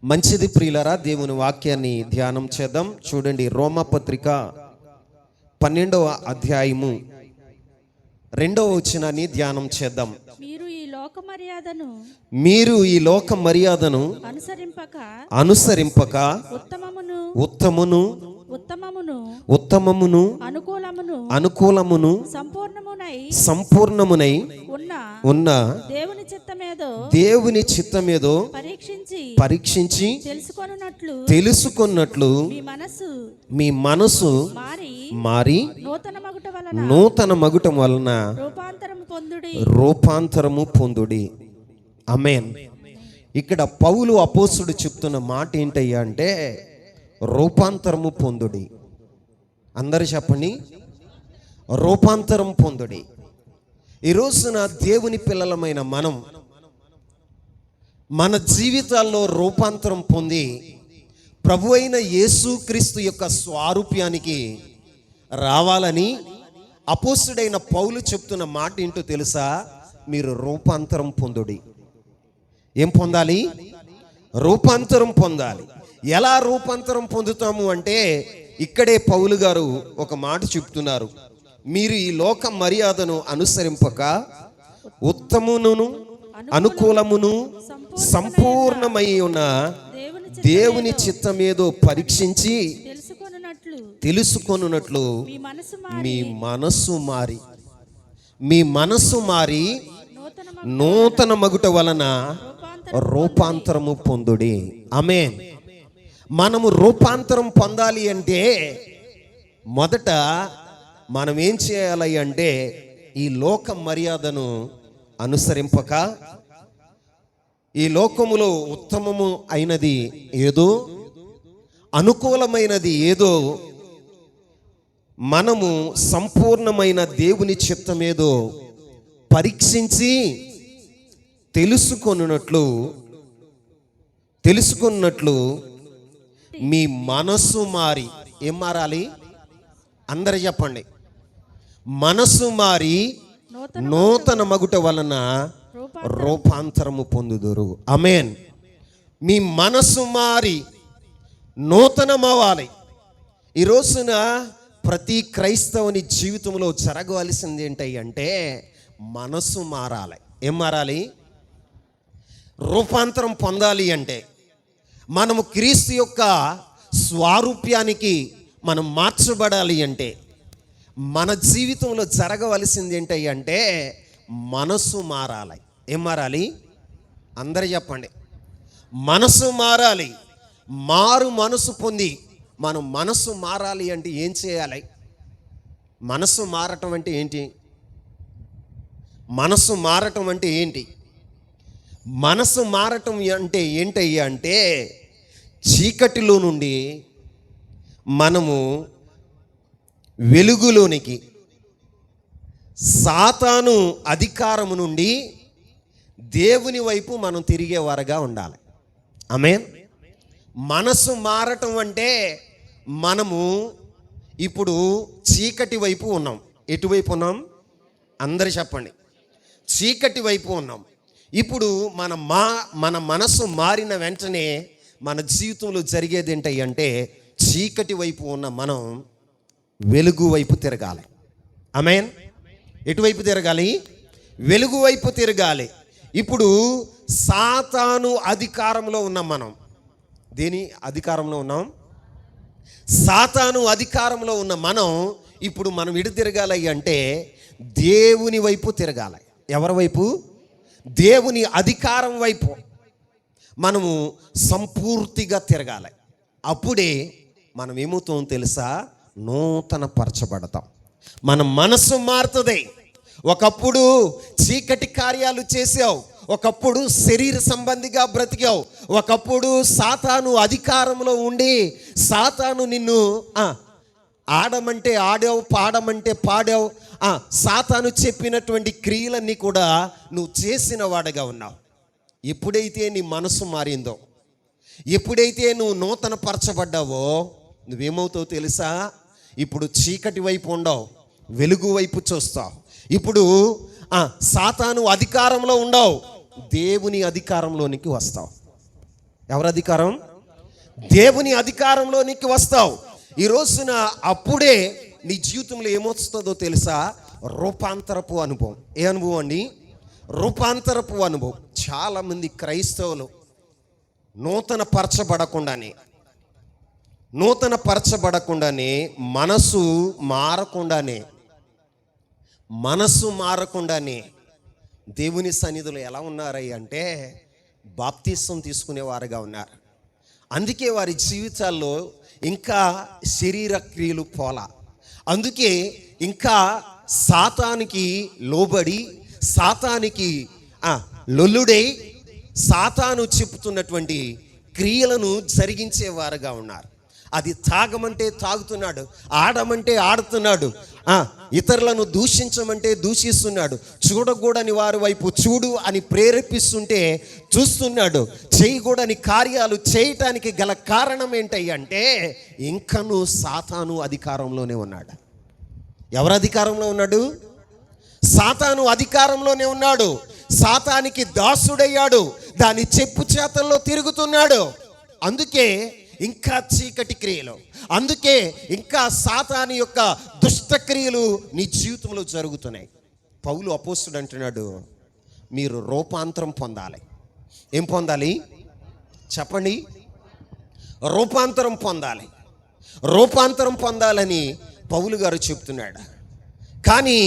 మంచిది ప్రియులరా, దేవుని వాక్యాన్ని ధ్యానం చేద్దాం. చూడండి, రోమాపత్రిక 12వ అధ్యాయము 2వ వచనాన్ని ధ్యానం చేద్దాం. మీరు ఈ లోక మర్యాదను అనుసరింపక ఉత్తమమును అనుకూలమును సంపూర్ణమునై ఉన్న దేవుని చిత్తమేదో పరీక్షించి తెలుసుకొన్నట్లు మీ మనసు మారి నూతన మగుటం వలన రూపాంతరము పొందుడి. ఆమేన్. ఇక్కడ పౌలు అపోస్తుడు చెప్తున్న మాట ఏంటయ్యా అంటే రూపాంతరము పొందుడి. అందరూ చెప్పండి, రూపాంతరం పొందుడి. ఈ రోజున దేవుని పిల్లలమైన మనం మన జీవితాల్లో రూపాంతరం పొంది ప్రభు అయిన యేసుక్రీస్తు యొక్క స్వారూప్యానికి రావాలని అపోస్తుడైన పౌలు చెప్తున్న మాట ఏంటో తెలుసా? మీరు రూపాంతరం పొందుడి. ఏం పొందాలి? రూపాంతరం పొందాలి. ఎలా రూపాంతరం పొందుతాము అంటే ఇక్కడే పౌలు గారు ఒక మాట చెప్తున్నారు. మీరు ఈ లోక మర్యాదను అనుసరింపక ఉత్తమును అనుకూలమును సంపూర్ణమై ఉన్న దేవుని చిత్తమేదో పరీక్షించి తెలుసుకొనున్నట్లు మీ మనసు మారి నూతన మగుట వలన రూపాంతరము పొందుడి. ఆమేన్. మనము రూపాంతరం పొందాలి అంటే మొదట మనం ఏం చేయాలి అంటే ఈ లోక మర్యాదను అనుసరింపక ఈ లోకములో ఉత్తమము అయినది ఏదో అనుకూలమైనది ఏదో మనము సంపూర్ణమైన దేవుని చిత్తమేదో పరీక్షించి తెలుసుకున్నట్లు మీ మనసు మారి. ఏం మారాలి? అందరూ చెప్పండి. మనసు మారి నూతన మగుట వలన రూపాంతరము పొందుదురు. ఆమేన్. మీ మనసు మారి నూతనమవ్వాలి. ఈ రోజున ప్రతి క్రైస్తవుని జీవితంలో జరగవలసింది ఏంటంటే మనసు మారాలి. ఏం మారాలి? రూపాంతరం పొందాలి అంటే మనము క్రీస్తు యొక్క స్వారూప్యానికి మనం మార్చబడాలి అంటే మన జీవితంలో జరగవలసింది ఏంటంటే మనసు మారాలి. ఏం మారాలి? అందరూ చెప్పండి. మనసు మారాలి. మారు మనసు పొంది మనం మనసు మారాలి అంటే ఏం చేయాలి? మనసు మారటం అంటే ఏంటి? మనసు మారటం అంటే ఏంటి? మనసు మారటం అంటే ఏంటయ్యా అంటే చీకటిలో నుండి మనము వెలుగులోనికి, సాతాను అధికారము నుండి దేవుని వైపు మనం తిరిగేవారుగా ఉండాలి. ఆమేన్. మనసు మారటం అంటే మనము ఇప్పుడు చీకటి వైపు ఉన్నాం. ఎటువైపు ఉన్నాం? అందరు చెప్పండి. చీకటి వైపు ఉన్నాం. ఇప్పుడు మన మనసు మారిన వెంటనే మన జీవితంలో జరిగేది ఏంటంటే చీకటి వైపు ఉన్న మనం వెలుగు వైపు తిరగాలి. ఆమేన్. ఎటువైపు తిరగాలి? వెలుగు వైపు తిరగాలి. ఇప్పుడు సాతాను అధికారంలో ఉన్నాం మనం. దేని అధికారంలో ఉన్నాం? సాతాను అధికారంలో ఉన్న ఇప్పుడు మనం ఎటు తిరగాలి అంటే దేవుని వైపు తిరగాలి. ఎవరి వైపు? దేవుని అధికారం వైపు మనము సంపూర్తిగా తిరగాలి. అప్పుడే మనం ఏమవుతాం తెలుసా? నూతన పరచబడతాం. మన మనసు మారుతుంది. ఒకప్పుడు చీకటి కార్యాలు చేసావు, ఒకప్పుడు శరీర సంబంధిగా బ్రతికావు, ఒకప్పుడు సాతాను అధికారంలో ఉండి సాతాను నిన్ను ఆడమంటే ఆడావు, పాడమంటే పాడావు. సాతాను చెప్పినటువంటి క్రియలన్నీ కూడా నువ్వు చేసిన వాడుగా ఉన్నావు. ఎప్పుడైతే నీ మనసు మారిందో, ఎప్పుడైతే నువ్వు నూతన పరచబడ్డావో నువ్వేమవుతావు తెలుసా? ఇప్పుడు చీకటి వైపు ఉండవు, వెలుగు వైపు చూస్తావు. ఇప్పుడు సాతాను అధికారంలో ఉండవు, దేవుని అధికారంలోనికి వస్తావు. ఎవరి అధికారం? దేవుని అధికారంలోనికి వస్తావు. ఈ రోజున అప్పుడే నీ జీవితంలో ఏమొస్తుందో తెలుసా? రూపాంతరపు అనుభవం. ఏ అనుభవం అండి? రూపాంతరపు అనుభవం. చాలామంది క్రైస్తవులు నూతన పరచబడకుండానే మనసు మారకుండానే దేవుని సన్నిధిలో ఎలా ఉన్నారయ్య అంటే బాప్తిసం తీసుకునేవారుగా ఉన్నారు. అందుకే వారి జీవితాల్లో ఇంకా శరీర క్రియలు పోలా. అందుకే ఇంకా సాతానికి లోబడి, సాతానికి లొల్లుడై, సాతాను చెప్పుతున్నటువంటి క్రియలను జరిగించేవారుగా ఉన్నారు. అది తాగమంటే తాగుతున్నాడు, ఆడమంటే ఆడుతున్నాడు, ఇతరులను దూషించమంటే దూషిస్తున్నాడు, చూడకూడని వారి వైపు చూడు అని ప్రేరేపిస్తుంటే చూస్తున్నాడు, చేయకూడని కార్యాలు చేయటానికి గల కారణం ఏంటంటే ఇంకనూ సాతాను అధికారంలోనే ఉన్నాడు. ఎవరు అధికారంలో ఉన్నాడు? సాతాను అధికారంలోనే ఉన్నాడు. సాతానికి దాసుడయ్యాడు, దాని చెప్పు చేతల్లో తిరుగుతున్నాడు. అందుకే ఇంకా చీకటి క్రియలు, అందుకే ఇంకా సాతాను యొక్క దుష్టక్రియలు నీ జీవితంలో జరుగుతున్నాయి. పౌలు అపోస్తుడు అంటున్నాడు, మీరు రూపాంతరం పొందాలి. ఏం పొందాలి చెప్పండి? రూపాంతరం పొందాలి. రూపాంతరం పొందాలని పౌలు గారు చెప్తున్నాడు. కానీ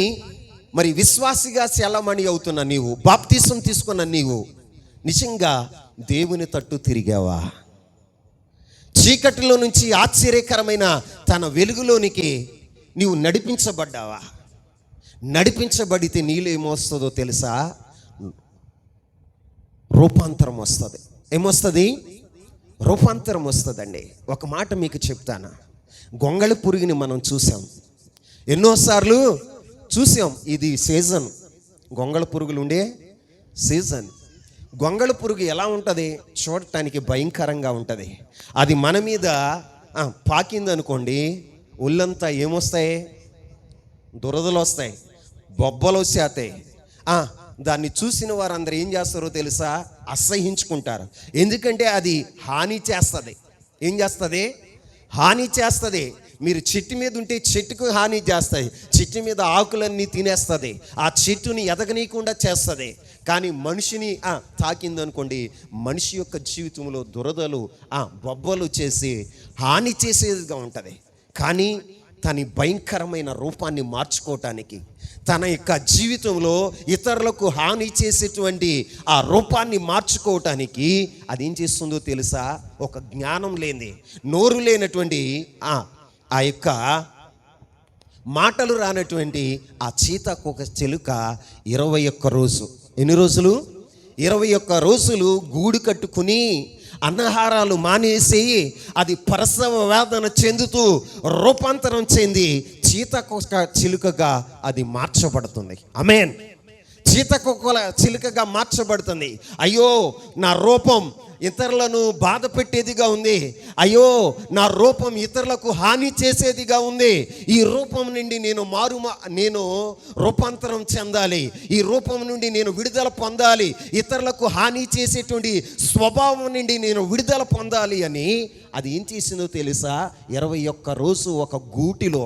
మరి విశ్వాసిగా సెలమణి అవుతున్న నీవు, బాప్తిసం తీసుకున్న నీవు నిజంగా దేవుని తట్టు తిరిగావా? చీకటిలో నుంచి ఆశ్చర్యకరమైన తన వెలుగులోనికి నీవు నడిపించబడ్డావా? నడిపించబడితే నీలో ఏమొస్తుందో తెలుసా? రూపాంతరం వస్తుంది. ఏమొస్తుంది? రూపాంతరం వస్తుందండి. ఒక మాట మీకు చెప్తాను. గొంగళి పురుగుని మనం చూసాం, ఎన్నోసార్లు చూసాం. ఇది సీజన్, గొంగళి పురుగులు ఉండే సీజన్. గొంగళి పురుగు ఎలా ఉంటుంది? చూడటానికి భయంకరంగా ఉంటుంది. అది మన మీద పాకిందనుకోండి, ఒళ్ళంతా ఏమొస్తాయి? దురదలు వస్తాయి, బొబ్బలు వచ్చేస్తాయి. దాన్ని చూసిన వారందరూ ఏం చేస్తారో తెలుసా? అసహించుకుంటారు. ఎందుకంటే అది హాని చేస్తుంది. ఏం చేస్తుంది? హాని చేస్తుంది. మీరు చెట్టు మీద ఉంటే చెట్టుకు హాని చేస్తాయి, చెట్టు మీద ఆకులన్నీ తినేస్తుంది, ఆ చెట్టుని ఎదగనీయకుండా చేస్తుంది. కానీ మనిషిని తాకిందనుకోండి, మనిషి యొక్క జీవితంలో దురదలు బొబ్బలు చేసి హాని చేసేదిగా ఉంటుంది. కానీ తన భయంకరమైన రూపాన్ని మార్చుకోవటానికి, తన యొక్క జీవితంలో ఇతరులకు హాని చేసేటువంటి ఆ రూపాన్ని మార్చుకోవటానికి అదేం చేస్తుందో తెలుసా? ఒక జ్ఞానం లేని, నోరు లేనటువంటి ఆ యొక్క మాటలు రానటువంటి ఆ చీతాకోక చిలుక 21 రోజు, ఎన్ని రోజులు? 21 రోజులు గూడు కట్టుకుని అన్నహారాలు మానేసి అది ప్రసవ వేదన చెందుతూ రూపాంతరం చెంది చీతాకోక చిలుకగా అది మార్చబడుతుంది. ఆమేన్. చీతాకోక చిలుకగా మార్చబడుతుంది. అయ్యో, నా రూపం ఇతరులను బాధ పెట్టేదిగా ఉంది, అయ్యో నా రూపం ఇతరులకు హాని చేసేదిగా ఉంది, ఈ రూపం నుండి నేను రూపాంతరం చెందాలి, ఈ రూపం నుండి నేను విడుదల పొందాలి, ఇతరులకు హాని చేసేటువంటి స్వభావం నుండి నేను విడుదల పొందాలి అని అది ఏం చేసిందో తెలుసా? 21 రోజు ఒక గూటిలో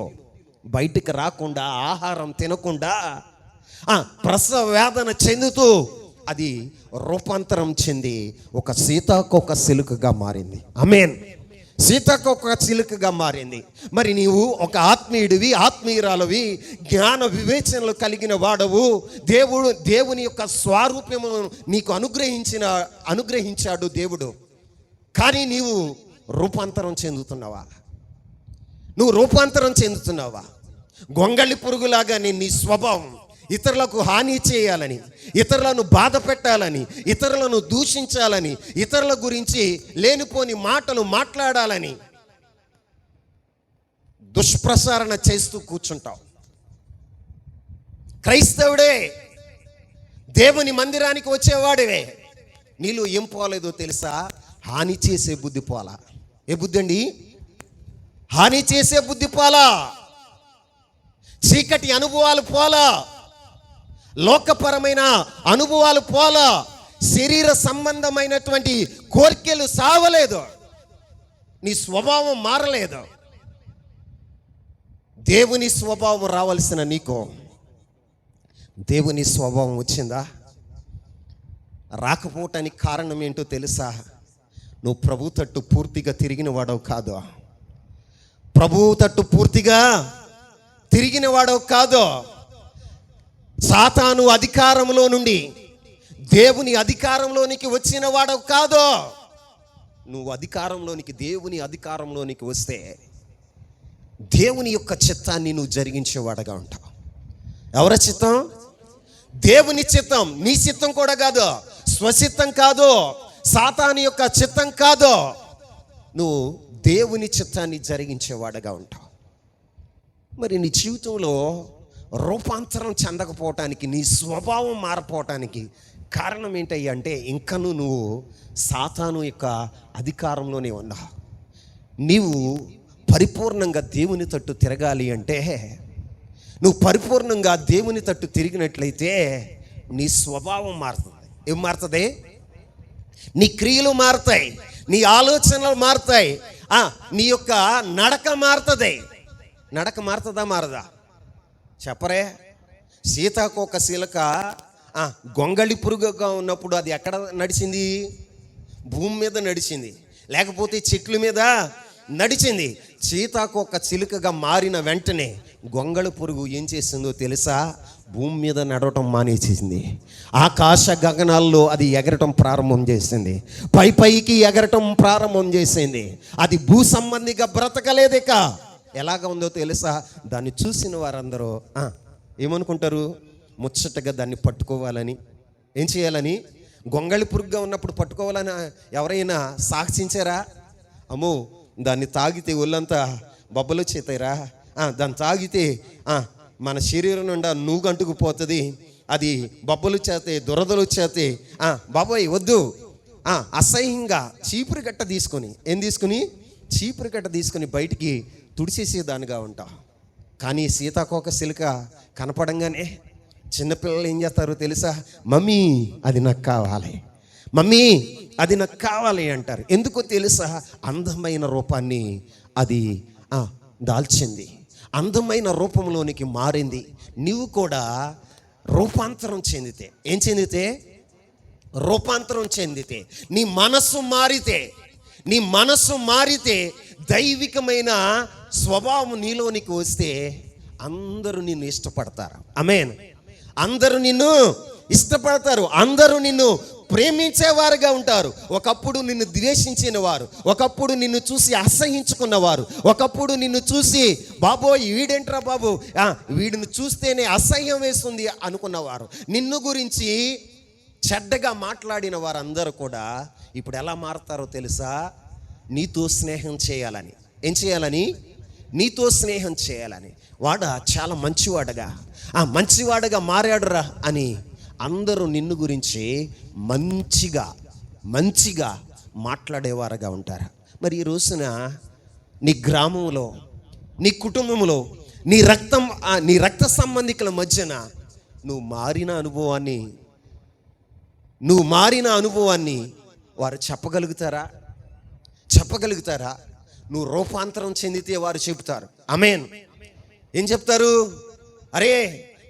బయటికి రాకుండా, ఆహారం తినకుండా, ప్రసవ వేదన చెందుతూ అది రూపాంతరం చెంది ఒక సీతాకోక చిలుకగా మారింది. ఆమేన్. సీతాకోక చిలుకగా మారింది. మరి నీవు ఒక ఆత్మీయుడివి, ఆత్మీయురాలవి, జ్ఞాన వివేచనలు కలిగిన వాడవు, దేవుని యొక్క స్వరూపము నీకు అనుగ్రహించాడు దేవుడు. కానీ నీవు రూపాంతరం చెందుతున్నావా? నువ్వు రూపాంతరం చెందుతున్నావా? గొంగళి పురుగులాగా నీ స్వభావం ఇతరులకు హాని చేయాలని, ఇతరులను బాధ పెట్టాలని, ఇతరులను దూషించాలని, ఇతరుల గురించి లేనిపోని మాటలు మాట్లాడాలని దుష్ప్రసారణ చేస్తూ కూర్చుంటావు. క్రైస్తవుడే, దేవుని మందిరానికి వచ్చేవాడివే, నీలో ఏం పోలేదో తెలుసా? హాని చేసే బుద్ధి పోలా. ఏ బుద్ధి అండి? హాని చేసే బుద్ధి పోలా. చీకటి అనుభవాలు పోలా, లోకపరమైన అనుభవాలు పోలా, శరీర సంబంధమైనటువంటి కోరికలు సావలేదు, నీ స్వభావం మారలేదు. దేవుని స్వభావం రావాల్సిన నీకు దేవుని స్వభావం వచ్చిందా? రాకపోవటానికి కారణం ఏంటో తెలుసా? నువ్వు ప్రభు తట్టు పూర్తిగా తిరిగిన వాడవు కాదు. ప్రభువు తట్టు పూర్తిగా తిరిగిన వాడవు కాదు. సాతాను అధికారంలో నుండి దేవుని అధికారంలోనికి వచ్చిన వాడవు కాదు. నువ్వు అధికారంలోనికి, దేవుని అధికారంలోనికి వస్తే దేవుని యొక్క చిత్తాన్ని నువ్వు జరిగించేవాడుగా ఉంటావు. ఎవరి చిత్తం? దేవుని చిత్తం. నీ చిత్తం కూడా కాదు, స్వచిత్తం కాదు, సాతాను యొక్క చిత్తం కాదు. నువ్వు దేవుని చిత్తాన్ని జరిగించేవాడుగా ఉంటావు. మరి నీ జీవితంలో రూపాంతరం చెందకపోవటానికి, నీ స్వభావం మారిపోవటానికి కారణం ఏంటయ్యా అంటే, ఇంకనూ నువ్వు సాతాను యొక్క అధికారంలోనే ఉన్నావు. నీవు పరిపూర్ణంగా దేవుని తట్టు తిరగాలి అంటే, నువ్వు పరిపూర్ణంగా దేవుని తట్టు తిరిగినట్లయితే నీ స్వభావం మారుతుంది. ఏం మారుతుంది? నీ క్రియలు మారుతాయి, నీ ఆలోచనలు మారుతాయి, నీ యొక్క నడక మారుతుంది. నడక మారుతుందా మారదా? చెప్పరే. సీతాకోక శిలక గొంగళి పురుగుగా ఉన్నప్పుడు అది ఎక్కడ నడిచింది? భూమి మీద నడిచింది, లేకపోతే చెట్ల మీద నడిచింది. సీతాకోక చిలుకగా మారిన వెంటనే గొంగళి పురుగు ఏం చేసిందో తెలుసా? భూమి మీద నడవటం మానేసింది. ఆకాశ గగనాల్లో అది ఎగరటం ప్రారంభం చేసింది, పైకి ఎగరటం ప్రారంభం చేసింది. అది భూ సంబంధిగా బ్రతకలేదిక. ఎలాగ ఉందో తెలుసా? దాన్ని చూసిన వారందరూ ఏమనుకుంటారు? ముచ్చటగా దాన్ని పట్టుకోవాలని, ఏం చేయాలని? గొంగళి పురుగుగా ఉన్నప్పుడు పట్టుకోవాలని ఎవరైనా సాహసించారా? అమ్మో, దాన్ని తాగితే ఒళ్ళంతా బొబ్బలు వచ్చేతాయిరా, దాన్ని తాగితే మన శరీరం నుండి నువ్వు అంటుకుపోతుంది, అది బొబ్బలు చేతే, దురదలు వచ్చేతే, బాబోయ్ వద్దు, అసహ్యంగా చీపురు గట్ట తీసుకొని, ఏం తీసుకుని? చీపురు గట్ట తీసుకొని బయటికి తుడిచేసేదానిగా ఉంటా. కానీ సీతాకోక చిలుక కనపడంగానే చిన్నపిల్లలు ఏం చేస్తారో తెలుసా? మమ్మీ అది నాకు కావాలి, మమ్మీ అది నాకు కావాలి అంటారు. ఎందుకో తెలుసా? అందమైన రూపాన్ని అది దాల్చింది, అందమైన రూపంలోనికి మారింది. నీవు కూడా రూపాంతరం చెందితే, ఏం చెందితే? రూపాంతరం చెందితే, నీ మనస్సు మారితే, నీ మనస్సు మారితే, దైవికమైన స్వభావం నీలోనికి వస్తే అందరూ నిన్ను ఇష్టపడతారు. ఆమేన్. అందరూ నిన్ను ఇష్టపడతారు, అందరూ నిన్ను ప్రేమించేవారుగా ఉంటారు. ఒకప్పుడు నిన్ను ద్వేషించిన వారు, ఒకప్పుడు నిన్ను చూసి అసహ్యించుకున్నవారు, ఒకప్పుడు నిన్ను చూసి బాబోయ్ వీడేంట్రా బాబు, వీడిని చూస్తేనే అసహ్యం వేస్తుంది అనుకున్నవారు, నిన్ను గురించి చెడ్డగా మాట్లాడిన వారందరూ కూడా ఇప్పుడు ఎలా మారుతారో తెలుసా? నీతో స్నేహం చేయాలని. ఏం చేయాలని? నీతో స్నేహం చేయాలని. వాడు చాలా మంచివాడుగా మారాడురా అని అందరూ నిన్ను గురించి మంచిగా మాట్లాడేవారుగా ఉంటారు. మరి ఈ రోజున నీ గ్రామంలో, నీ కుటుంబంలో, నీ రక్త సంబంధికుల మధ్యన నువ్వు మారిన అనుభవాన్ని వారు చెప్పగలుగుతారా? నువ్వు రూపాంతరం చెందితే వారు చెబుతారు. ఆమేన్. ఏం చెప్తారు? అరే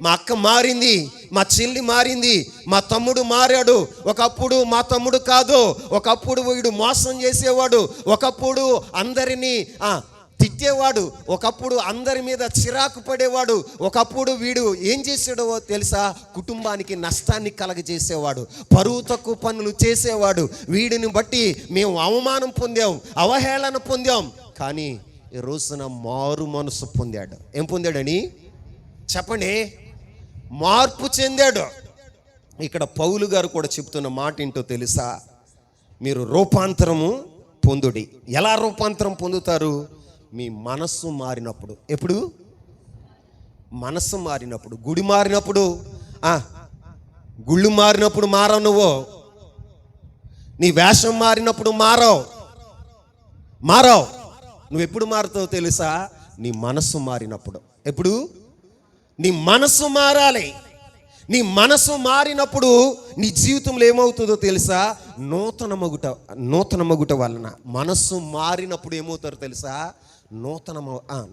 మా అక్క మారింది, మా చెల్లి మారింది, మా తమ్ముడు మారాడు. ఒకప్పుడు మా తమ్ముడు కాదు, ఒకప్పుడు వీడు మోసం చేసేవాడు, ఒకప్పుడు అందరినీ తిట్టేవాడు, ఒకప్పుడు అందరి మీద చిరాకు పడేవాడు, ఒకప్పుడు వీడు ఏం చేసాడో తెలుసా? కుటుంబానికి నష్టాన్ని కలగజేసేవాడు, పరువు తక్కువ పనులు చేసేవాడు. వీడిని బట్టి మేము అవమానం పొందాం, అవహేళన పొందాం. కానీ ఈ రోజున మారు మనసు పొందాడు. ఏం పొందాడని చెప్పండి? మార్పు చెందాడు. ఇక్కడ పౌలు గారు కూడా చెప్తున్న మాట ఏంటో తెలుసా? మీరు రూపాంతరము పొందుడి. ఎలా రూపాంతరం పొందుతారు? మీ మనస్సు మారినప్పుడు. ఎప్పుడు? మనస్సు మారినప్పుడు. గుడి మారినప్పుడు, గుళ్ళు మారినప్పుడు మారవు నువ్వు. నీ వేషం మారినప్పుడు మారవు. నువ్వు ఎప్పుడు మారుతావు తెలుసా? నీ మనస్సు మారినప్పుడు. ఎప్పుడు? నీ మనస్సు మారాలి. నీ మనసు మారినప్పుడు నీ జీవితంలో ఏమవుతుందో తెలుసా? నూతన మగుట వలన మనస్సు మారినప్పుడు ఏమవుతారో తెలుసా?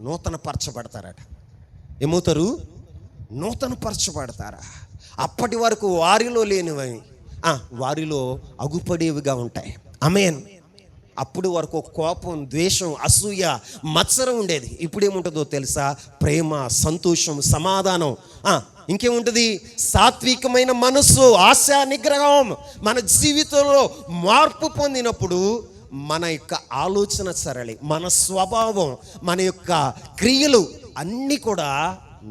నూతన పరచబడతారట. ఏమవుతారు? నూతన పరచబడతారా? అప్పటి వరకు వారిలో లేనివి వారిలో అగుపడేవిగా ఉంటాయి. ఆమేన్. అప్పుడు వరకు కోపం, ద్వేషం, అసూయ, మత్సరం ఉండేది. ఇప్పుడు ఏముంటుందో తెలుసా? ప్రేమ, సంతోషం, సమాధానం, ఇంకేముంటుంది? సాత్వికమైన మనస్సు, ఆశా నిగ్రహం. మన జీవితంలో మార్పు పొందినప్పుడు మన యొక్క ఆలోచన సరళి, మన స్వభావం, మన యొక్క క్రియలు అన్నీ కూడా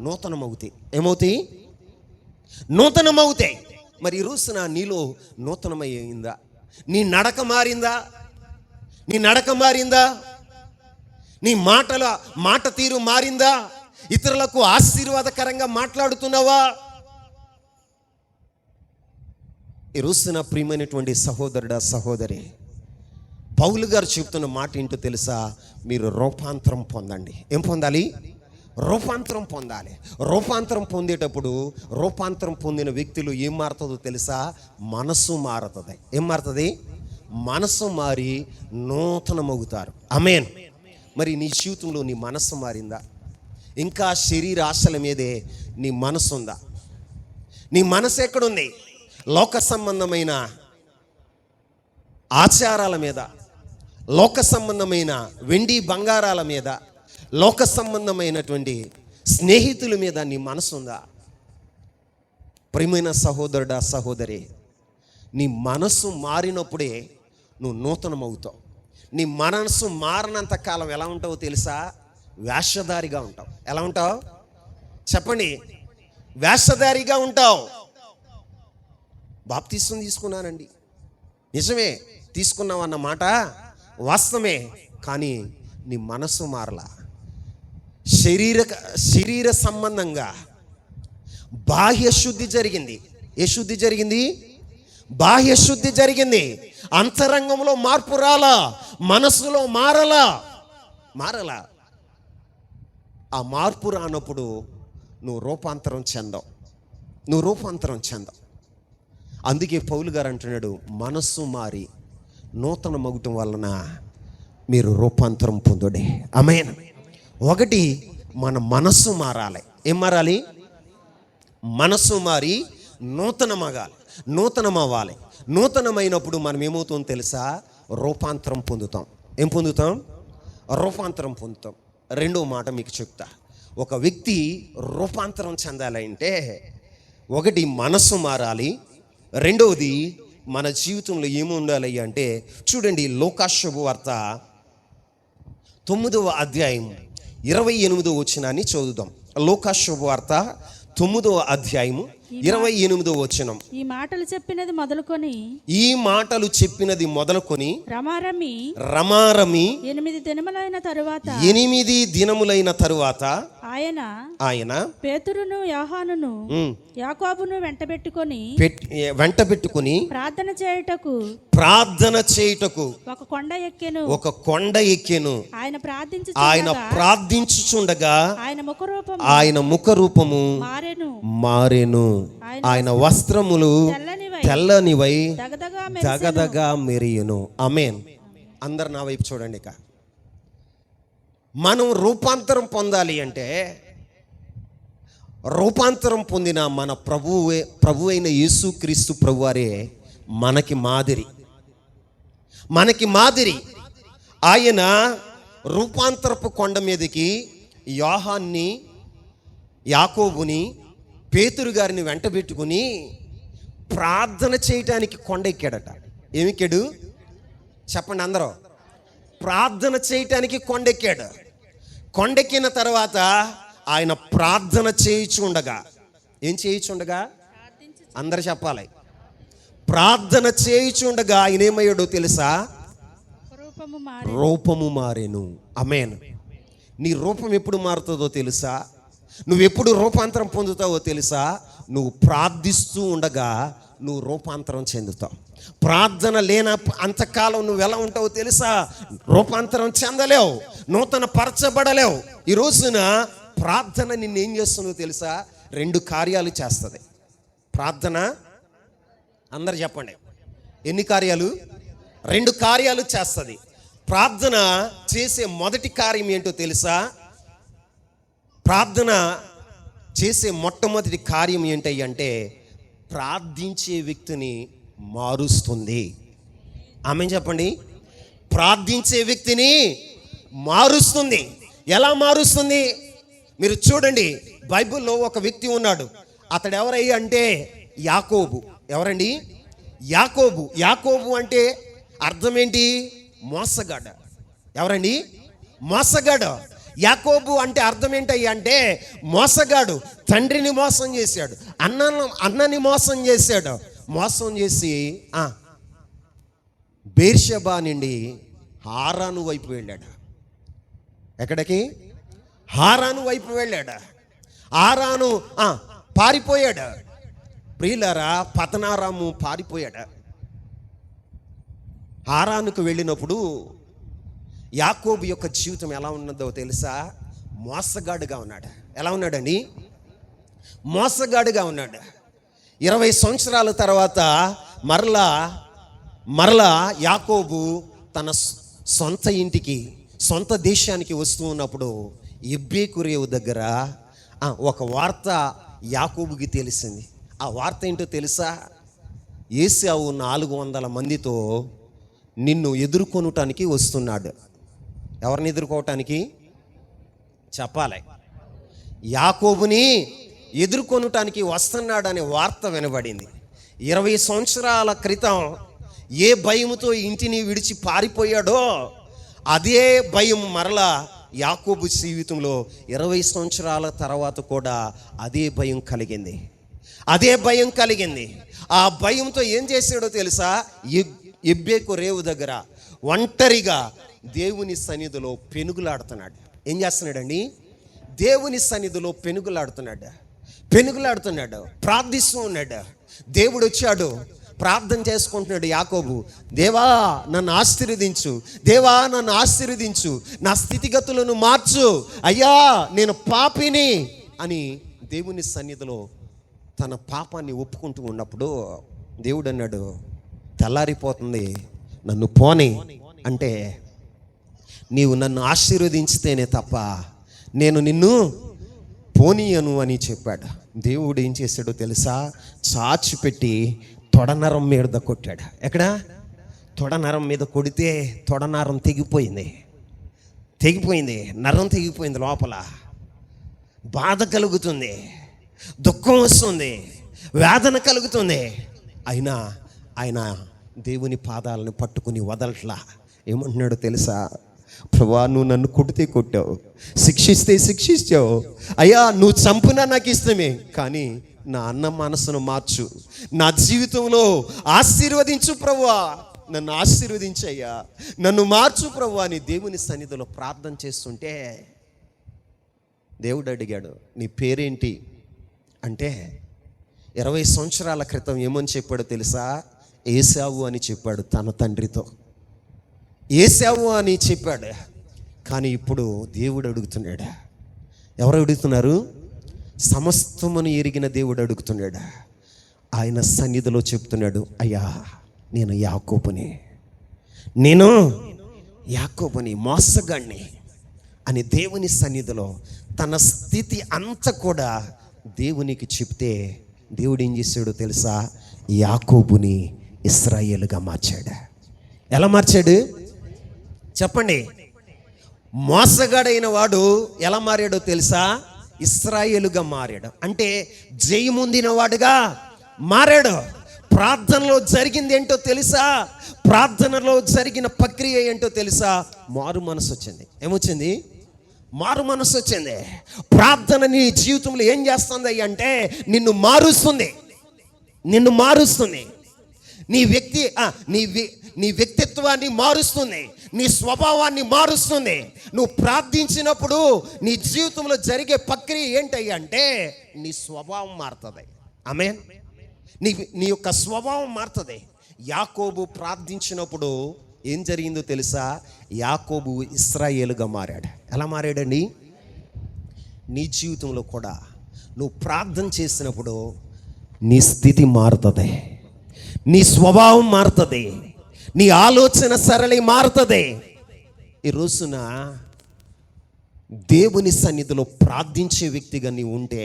నూతనమవుతాయి. ఏమవుతాయి? నూతనమవుతాయి. మరి ఈ రోజున నీలో నూతనమయ్యిందా? నీ నడక మారిందా? నీ నడక మారిందా? నీ మాట తీరు మారిందా? ఇతరులకు ఆశీర్వాదకరంగా మాట్లాడుతున్నావా? ఈ రోజున ప్రియమైనటువంటి సహోదరుడా, సహోదరి, పౌలు గారు చెప్తున్న మాట ఏంటో తెలుసా? మీరు రూపాంతరం పొందండి. ఏం పొందాలి? రూపాంతరం పొందాలి. రూపాంతరం పొందేటప్పుడు రూపాంతరం పొందిన వ్యక్తులు ఏం మారుతుందో తెలుసా? మనసు మారుతుంది. ఏం మారుతుంది? మనసు మారి నూతనమవుతారు. ఆమేన్. మరి నీ జీవితంలో నీ మనస్సు మారిందా? ఇంకా శరీర ఆశల మీదే నీ మనసు ఉందా? నీ మనసు ఎక్కడుంది? లోక సంబంధమైన ఆచారాల మీద, లోక సంబంధమైన వెండి బంగారాల మీద, లోక సంబంధమైనటువంటి స్నేహితుల మీద నీ మనసు ఉందా? ప్రియమైన సహోదరుడా, సహోదరి, నీ మనసు మారినప్పుడే నువ్వు నూతనమవుతావు. నీ మనసు మారినంత కాలం ఎలా ఉంటావో తెలుసా? వేషధారిగా ఉంటావు. ఎలా ఉంటావు చెప్పండి? వేషధారిగా ఉంటావు. బాప్తిసం తీసుకున్నానండి, నిజమే, తీసుకున్నావు అన్న మాట వాస్తవమే. కానీ నీ మనసు మారలా. శరీర సంబంధంగా బాహ్య శుద్ధి జరిగింది. ఏ శుద్ధి జరిగింది? బాహ్య శుద్ధి జరిగింది. అంతరంగంలో మార్పు రాలా, మనసులో మారలా. ఆ మార్పు రానప్పుడు నువ్వు రూపాంతరం చెందవు. అందుకే పౌలు గారు అంటున్నాడు, మనస్సు మారి నూతన మగుటం వలన మీరు రూపాంతరం పొందుడే. ఆమేన్. ఒకటి, మన మనస్సు మారాలి. ఏం మారాలి? మనస్సు మారి నూతనమవ్వాలి. నూతనమైనప్పుడు మనం ఏమవుతుందో తెలుసా? రూపాంతరం పొందుతాం. ఏం పొందుతాం? రూపాంతరం పొందుతాం. రెండో మాట మీకు చెప్తా. ఒక వ్యక్తి రూపాంతరం చెందాలంటే ఒకటి మనస్సు మారాలి, రెండవది మన జీవితంలో ఏమి ఉండాలి అంటే, చూడండి, లోకాశుభవార్త 9వ అధ్యాయం 28వ వచనాన్ని చదువుదాం. లోకాశుభవార్త 9వ అధ్యాయము 28వ వచనం. ఈ మాటలు చెప్పినది మొదలుకొని రమారమి 8 దినములైన తరువాత ఆయన పేతురును యోహానును యాకోబును వెంటబెట్టుకొని ప్రార్థన చేయుటకు ఒక కొండ ఎక్కెను. ఆయన ప్రార్థించుచుండగా ఆయన ముఖరూపము మారెను. ఆయన వస్త్రములు తెల్లనివై దగదగా మెరియును. ఆమేన్. అందరు నా వైపు చూడండి. ఇక మనం రూపాంతరం పొందాలి అంటే, రూపాంతరం పొందిన మన ప్రభు అయిన యేసుక్రీస్తు ప్రభువారే మనకి మాదిరి. ఆయన రూపాంతరపు కొండ మీదకి యోహాన్ని, యాకోబుని, పేతురు గారిని వెంటబెట్టుకుని ప్రార్థన చేయటానికి కొండ ఎక్కాడట. ఏమిక్కాడు చెప్పండి అందరూ? ప్రార్థన చేయటానికి కొండెక్కాడు. కొండెక్కిన తర్వాత ఆయన ప్రార్థన చేయుచుండగా, ఏం చేయుచుండగా? అందరు చెప్పాలి. ప్రార్థన చేయుచుండగా ఆయన ఏమయ్యాడో తెలుసా? రూపము మారెను. ఆమేన్. నీ రూపం ఎప్పుడు మారుతుందో తెలుసా? నువ్వెప్పుడు రూపాంతరం పొందుతావో తెలుసా? నువ్వు ప్రార్థిస్తూ ఉండగా నువ్వు రూపాంతరం చెందుతావు. ప్రార్థన లేన అంతకాలం నువ్వు ఎలా ఉంటావో తెలుసా? రూపాంతరం చెందలేవు, నూతన పరచబడలేవు. ఈ రోజున ప్రార్థన నిన్నేం చేస్తుందో తెలుసా? 2 కార్యాలు చేస్తుంది. ప్రార్థన అందరు చెప్పండి, ఎన్ని కార్యాలు? 2 కార్యాలు చేస్తుంది. ప్రార్థన చేసే మొదటి కార్యం ఏంటో తెలుసా? ప్రార్థన చేసే మొట్టమొదటి కార్యం ఏంటి అంటే ప్రార్థించే వ్యక్తిని మారుస్తుంది. ఆమేన్ చెప్పండి. ప్రార్థించే వ్యక్తిని మారుస్తుంది. ఎలా మారుస్తుంది? మీరు చూడండి, బైబిల్లో ఒక వ్యక్తి ఉన్నాడు. అతడు ఎవరయ్యా అంటే యాకోబు. ఎవరండి? యాకోబు. యాకోబు అంటే అర్థం ఏంటి? మోసగాడ. ఎవరండి? మోసగాడు. యాకోబు అంటే అర్థం ఏంటయ్యా అంటే మోసగాడు. తండ్రిని మోసం చేశాడు, అన్నని మోసం చేశాడు. మోసం చేసి బేర్షెబా నుండి హారాను వైపు వెళ్ళాడు. ఎక్కడికి? హారాను వైపు వెళ్ళాడు. హారాను పారిపోయాడు. ప్రియులారా, పతనారాము పారిపోయాడు. హారానుకు వెళ్ళినప్పుడు యాకోబు యొక్క జీవితం ఎలా ఉన్నదో తెలుసా? మోసగాడుగా ఉన్నాడు. ఎలా ఉన్నాడండి? మోసగాడుగా ఉన్నాడు. 20 సంవత్సరాల తర్వాత మరలా యాకోబు తన సొంత ఇంటికి, సొంత దేశానికి వస్తూ ఉన్నప్పుడు ఎబ్బేకురేవు దగ్గర ఒక వార్త యాకోబుకి తెలిసింది. ఆ వార్త ఏంటో తెలుసా? ఏశావు 400 మందితో నిన్ను ఎదుర్కొనటానికి వస్తున్నాడు. ఎవరిని ఎదుర్కోవటానికి? చెప్పాలి. యాకోబుని ఎదుర్కొనటానికి వస్తున్నాడు అనే వార్త వినబడింది. 20 సంవత్సరాల క్రితం ఏ భయముతో ఇంటిని విడిచి పారిపోయాడో అదే భయం మరలా యాకోబు జీవితంలో 20 సంవత్సరాల తర్వాత కూడా అదే భయం కలిగింది. అదే భయం కలిగింది. ఆ భయంతో ఏం చేశాడో తెలుసా? ఎబ్బేకు రేవు దగ్గర ఒంటరిగా దేవుని సన్నిధిలో పెనుగులాడుతున్నాడు. ఏం చేస్తున్నాడండి? దేవుని సన్నిధిలో పెనుగులాడుతున్నాడు, ప్రార్థిస్తూ ఉన్నాడు. దేవుడు వచ్చాడు, ప్రార్థన చేసుకుంటున్నాడు. యాకోబు, దేవా నన్ను ఆశీర్వదించు, దేవా నన్ను ఆశీర్వదించు, నా స్థితిగతులను మార్చు, అయ్యా నేను పాపిని అని దేవుని సన్నిధిలో తన పాపాన్ని ఒప్పుకుంటూ ఉన్నప్పుడు దేవుడు అన్నాడు, తెల్లారిపోతుంది, నన్ను పోని అంటే నీవు నన్ను ఆశీర్వదించితేనే తప్ప నేను నిన్ను పోనీయను అని చెప్పాడు. దేవుడు ఏం చేశాడో తెలుసా? చాచి పెట్టి తొడనరం మీద కొట్టాడు. ఎక్కడ? తొడనరం మీద కొడితే తొడనరం తెగిపోయింది, నరం తెగిపోయింది. లోపల బాధ కలుగుతుంది, దుఃఖం వస్తుంది, వేదన కలుగుతుంది. అయినా ఆయన దేవుని పాదాలను పట్టుకుని వదలట్లా. ఏమంటున్నాడో తెలుసా? ప్రభువా, నువ్వు నన్ను కొడితే కొట్టావు, శిక్షిస్తే శిక్షించావు, అయ్యా నువ్వు చంపునా నాకు ఇష్టమే, కానీ నా అన్న మనసును మార్చు, నా జీవితంలో ఆశీర్వదించు ప్రభువా, నన్ను ఆశీర్వదించయ్యా, నన్ను మార్చు ప్రభువా అని దేవుని సన్నిధిలో ప్రార్థన చేస్తుంటే దేవుడు అడిగాడు, నీ పేరేంటి అంటే 20 సంవత్సరాల క్రితం ఏమని చెప్పాడో తెలుసా? ఏశావు అని చెప్పాడు. తన తండ్రితో ఏశావు అని చెప్పాడు. కానీ ఇప్పుడు దేవుడు అడుగుతున్నాడు. ఎవరు అడుగుతున్నారు? సమస్తమును ఎరిగిన దేవుడు అడుగుతున్నాడు. ఆయన సన్నిధిలో చెప్తున్నాడు, అయ్యా నేను యాకోబుని మోసగాణ్ణి అని దేవుని సన్నిధిలో తన స్థితి అంతా కూడా దేవునికి చెప్తే దేవుడు ఏం చేశాడో తెలుసా? యాకోబుని ఇశ్రాయేలుగా మార్చాడు. ఎలా మార్చాడు చెప్పండి? మోసగాడైన వాడు ఎలా మారాడో తెలుసా? ఇశ్రాయేలుగా మారాడు. అంటే జయముందిన వాడుగా మారాడు. ప్రార్థనలో జరిగింది ఏంటో తెలుసా? ప్రార్థనలో జరిగిన ప్రక్రియ ఏంటో తెలుసా? మారు మనసు వచ్చింది. ఏమొచ్చింది? మారు మనసు వచ్చింది. ప్రార్థన నీ జీవితంలో ఏం చేస్తుంది అంటే నిన్ను మారుస్తుంది. నీ వ్యక్తిత్వాన్ని మారుస్తుంది, నీ స్వభావాన్ని మారుస్తుంది. నువ్వు ప్రార్థించినప్పుడు నీ జీవితంలో జరిగే ప్రక్రియ ఏంటయ్యా అంటే నీ స్వభావం మారుతుంది. ఆమేన్. నీ యొక్క స్వభావం మారుతుంది. యాకోబు ప్రార్థించినప్పుడు ఏం జరిగిందో తెలుసా? యాకోబు ఇశ్రాయేలుగా మారాడు. ఎలా మారాడండి? నీ జీవితంలో కూడా నువ్వు ప్రార్థన చేసినప్పుడు నీ స్థితి మారుతుంది, నీ స్వభావం మారుతుంది, నీ ఆలోచన సరళి మారుతుంది. ఈ రోజున దేవుని సన్నిధిలో ప్రార్థించే వ్యక్తిగా నీవు ఉంటే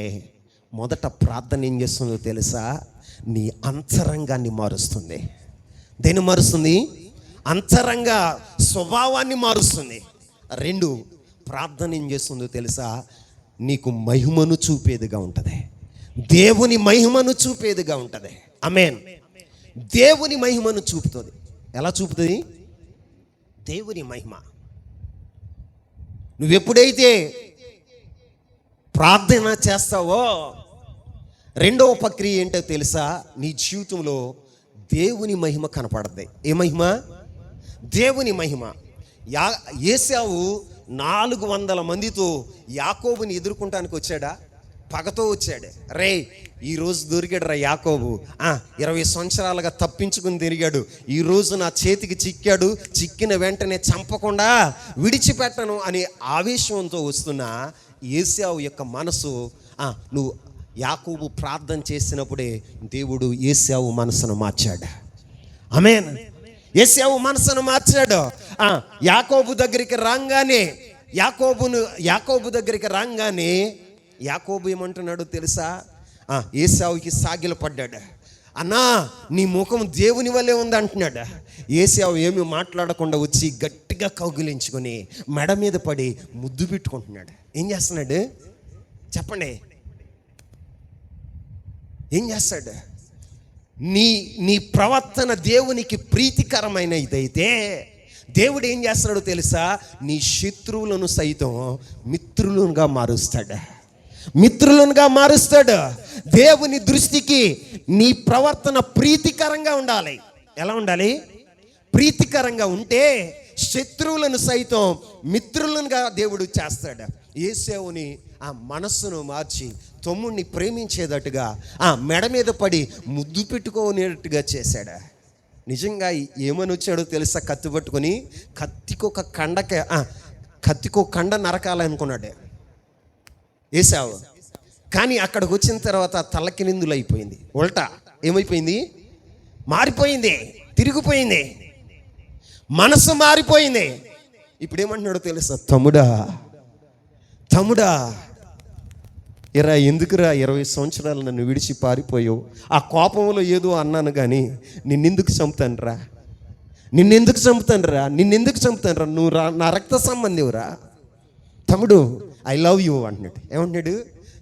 మొదట ప్రార్థన ఏం చేస్తుందో తెలుసా? నీ అంతరంగాన్ని మారుస్తుంది. దేన్ని మారుస్తుంది? అంతరంగ స్వభావాన్ని మారుస్తుంది. 2, ప్రార్థన ఏం చేస్తుందో తెలుసా? నీకు మహిమను చూపేదిగా ఉంటుంది, దేవుని మహిమను చూపేదిగా ఉంటుంది. ఆమేన్. దేవుని మహిమను చూపుతుంది. ఎలా చూపుతుంది? దేవుని మహిమ. నువ్వెప్పుడైతే ప్రార్థన చేస్తావో రెండవ ప్రక్రియ ఏంటో తెలుసా? నీ జీవితంలో దేవుని మహిమ కనపడద్ది. ఏ మహిమ? దేవుని మహిమ. ఏశావు 400 మందితో యాకోబుని ఎదుర్కొంటానికి వచ్చాడా? పగతో వచ్చాడు. రే, ఈరోజు దొరికాడు రా యాకోబు, 20 సంవత్సరాలుగా తప్పించుకుని తిరిగాడు, ఈరోజు నా చేతికి చిక్కాడు, చిక్కిన వెంటనే చంపకుండా విడిచిపెట్టను అనే ఆవేశంతో వస్తున్న ఏశావు యొక్క మనసు, నువ్వు యాకోబు ప్రార్థన చేసినప్పుడే దేవుడు ఏశావు మనసును మార్చాడు. ఆమేన్. ఏశావు మనసును మార్చాడు. యాకోబు దగ్గరికి రాగానే యాకోబు ఏమంటున్నాడు తెలుసా? ఏశావుకి సాగిలు పడ్డాడు. అన్నా, నీ ముఖం దేవుని వల్లే ఉంది అంటున్నాడు. ఏశావు ఏమి మాట్లాడకుండా వచ్చి గట్టిగా కౌగిలించుకొని మెడ మీద పడి ముద్దు పెట్టుకుంటున్నాడు. ఏం చేస్తున్నాడు చెప్పండి? ఏం చేస్తాడు? నీ ప్రవర్తన దేవునికి ప్రీతికరమైన ఇదైతే దేవుడు ఏం చేస్తాడో తెలుసా? నీ శత్రువులను సైతం మిత్రులుగా మారుస్తాడు. దేవుని దృష్టికి నీ ప్రవర్తన ప్రీతికరంగా ఉండాలి. ఎలా ఉండాలి? ప్రీతికరంగా ఉంటే శత్రువులను సైతం మిత్రులుగా దేవుడు చేస్తాడు. ఏశావుని ఆ మనస్సును మార్చి తమ్ముడిని ప్రేమించేటట్టుగా మెడ మీద పడి ముద్దు పెట్టుకోనేటట్టుగా చేశాడు. నిజంగా ఏమని వచ్చాడో తెలుసా? కత్తి పట్టుకొని కత్తికో కండ నరకాలనుకున్నాడు ఏశావు. కానీ అక్కడికి వచ్చిన తర్వాత తలకినిందులు అయిపోయింది. ఉల్టా ఏమైపోయింది? మారిపోయింది, తిరిగిపోయింది, మనసు మారిపోయింది. ఇప్పుడు ఏమంటున్నాడో తెలుసా? తమ్ముడా ఎందుకురా 20 సంవత్సరాలు నన్ను విడిచి పారిపోయావు? ఆ కోపంలో ఏదో అన్నాను కానీ నిన్నెందుకు చంపుతానురా? నువ్వు నా రక్త సంబంధివురా. తమ్ముడు, ఐ లవ్ యూ అంటున్నాడు. ఏమంటున్నాడు?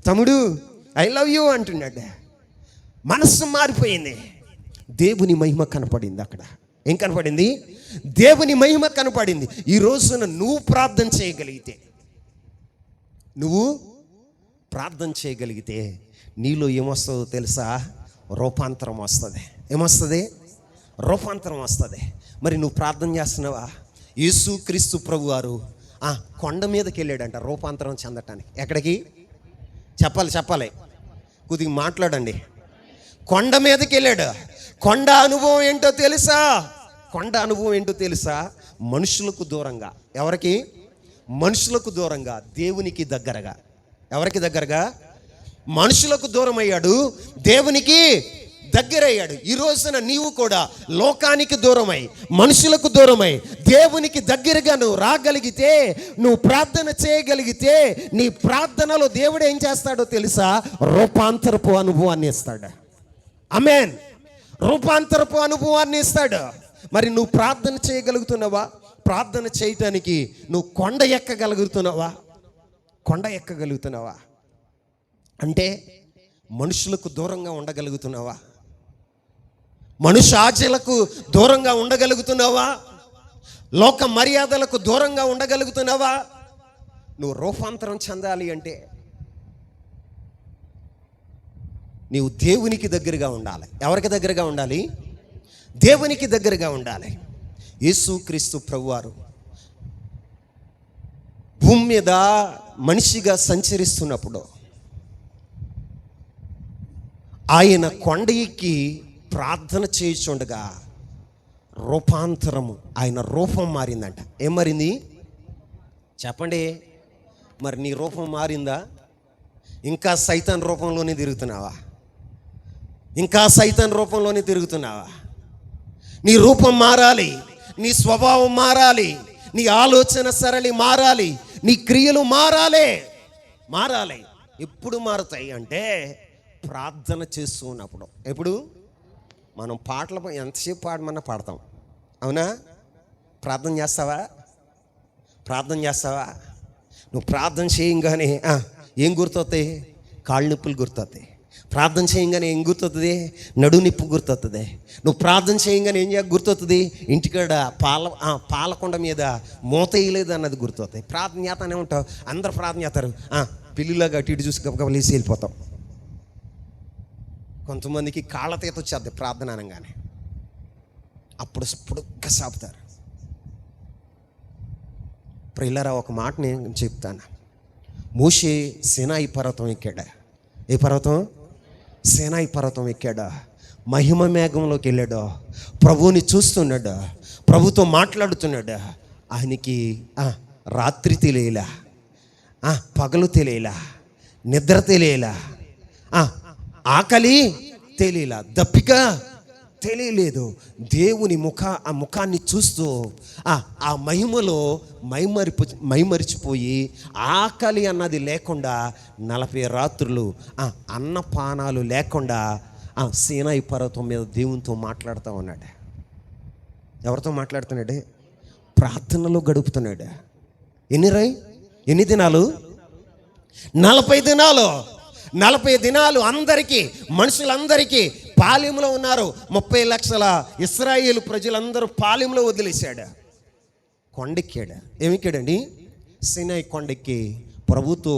తమ్ముడు, ఐ లవ్ యూ అంటున్నాడు. మనస్సు మారిపోయింది. దేవుని మహిమ కనపడింది అక్కడ. ఏం కనపడింది? దేవుని మహిమ కనపడింది. ఈ రోజున నువ్వు ప్రార్థన చేయగలిగితే నీలో ఏమొస్తుందో తెలుసా? రూపాంతరం వస్తుంది. ఏమొస్తుంది? రూపాంతరం వస్తుంది. మరి నువ్వు ప్రార్థన చేస్తున్నావా? యేసుక్రీస్తు ప్రభువారు కొండ మీదకి వెళ్ళాడంట రూపాంతరం చెందటానికి. ఎక్కడికి? చెప్పాలి, కొద్దిగా మాట్లాడండి. కొండ మీదకి వెళ్ళాడు. కొండ అనుభవం ఏంటో తెలుసా? మనుషులకు దూరంగా. ఎవరికి? మనుషులకు దూరంగా, దేవునికి దగ్గరగా. ఎవరికి దగ్గరగా? మనుషులకు దూరం అయ్యాడు, దేవునికి దగ్గరయ్యాడు. ఈ రోజున నీవు కూడా లోకానికి దూరమై, మనుషులకు దూరమై, దేవునికి దగ్గరగా నువ్వు రాగలిగితే, నువ్వు ప్రార్థన చేయగలిగితే, నీ ప్రార్థనలో దేవుడు ఏం చేస్తాడో తెలుసా? రూపాంతరపు అనుభవాన్ని ఇస్తాడు. ఆమేన్. రూపాంతరపు అనుభవాన్ని ఇస్తాడు. మరి నువ్వు ప్రార్థన చేయగలుగుతున్నావా? ప్రార్థన చేయటానికి నువ్వు కొండ ఎక్కగలుగుతున్నావా? అంటే మనుషులకు దూరంగా ఉండగలుగుతున్నావా? మనుష్య ఆశలకు దూరంగా ఉండగలుగుతున్నావా? లోక మర్యాదలకు దూరంగా ఉండగలుగుతున్నావా? నువ్వు రూపాంతరం చెందాలి అంటే నీవు దేవునికి దగ్గరగా ఉండాలి. ఎవరికి దగ్గరగా ఉండాలి? దేవునికి దగ్గరగా ఉండాలి. యేసుక్రీస్తు ప్రభువారు భూమి మీద మనిషిగా సంచరిస్తున్నప్పుడు ఆయన కొండ ఎక్కి ప్రార్థన చేయుచుండగా రూపాంతరము, ఆయన రూపం మారిందంట. ఏం మారింది చెప్పండి? మరి నీ రూపం మారిందా? ఇంకా సైతాన్ రూపంలోనే తిరుగుతున్నావా? ఇంకా సైతాన్ రూపంలోనే తిరుగుతున్నావా? నీ రూపం మారాలి, నీ స్వభావం మారాలి, నీ ఆలోచన సరళి మారాలి, నీ క్రియలు మారాలి. ఎప్పుడు మారుతాయి అంటే ప్రార్థన చేస్తూ ఉన్నప్పుడు. ఎప్పుడు? మనం పాటలు ఎంతసేపు పాడమన్నా పాడతాం, అవునా? ప్రార్థన చేస్తావా? నువ్వు ప్రార్థన చేయంగానే ఏం గుర్తొస్తాయి? కాళ్ళు నొప్పులు గుర్తొస్తాయి. ప్రార్థన చేయంగానే ఏం గుర్తొస్తుంది? నడు నొప్పి గుర్తొస్తుంది. నువ్వు ప్రార్థన చేయంగానే ఏం గుర్తొస్తుంది? ఇంటికాడ పాలకొండ మీద మూత వేయలేదు అన్నది గుర్తొస్తుంది. ప్రార్థన చేస్తానే ఉంటావు, అందరు ప్రార్థన చేస్తారు, పిల్లిలాగా అటు ఇటు చూసి గబగబా లేసి వెళ్ళిపోతాం. కొంతమందికి కాళ్ళ తీత వచ్చేద్ది ప్రార్థన అనగానే, అప్పుడు పొడుగ్గా సాపుతారు. ప్రియులారా, ఒక మాట నేను చెప్తాను. మోషే సీనాయి పర్వతం ఎక్కాడా. ఏ పర్వతం? సీనాయి పర్వతం ఎక్కాడా. మహిమ మేఘంలోకి వెళ్ళాడు, ప్రభువుని చూస్తున్నాడు, ప్రభుతో మాట్లాడుతున్నాడు. ఆయనకి రాత్రి తెలియలా, పగలు తెలియలా, నిద్ర తెలియలా, ఆకలి తెలియలా, దప్పిక తెలియలేదు. దేవుని ముఖాన్ని చూస్తూ ఆ మహిమలో మైమరిచిపోయి ఆకలి అన్నది లేకుండా 40 రాత్రులు అన్నపానాలు లేకుండా సీనాయి పర్వతం మీద దేవునితో మాట్లాడుతూ ఉన్నాడు. ఎవరితో మాట్లాడుతున్నాడు? ప్రార్థనలో గడుపుతున్నాడు. ఎన్ని దినాలు? 40 దినాలు. 40 దినాలు అందరికీ, మనుషులందరికీ పాలెంలో ఉన్నారు. 30 లక్షల ఇశ్రాయేలు ప్రజలందరూ పాలెంలో వదిలేశాడు. కొండెక్కాడు. ఏమెక్కాడండి? సీనాయి కొండెక్కి ప్రభుతో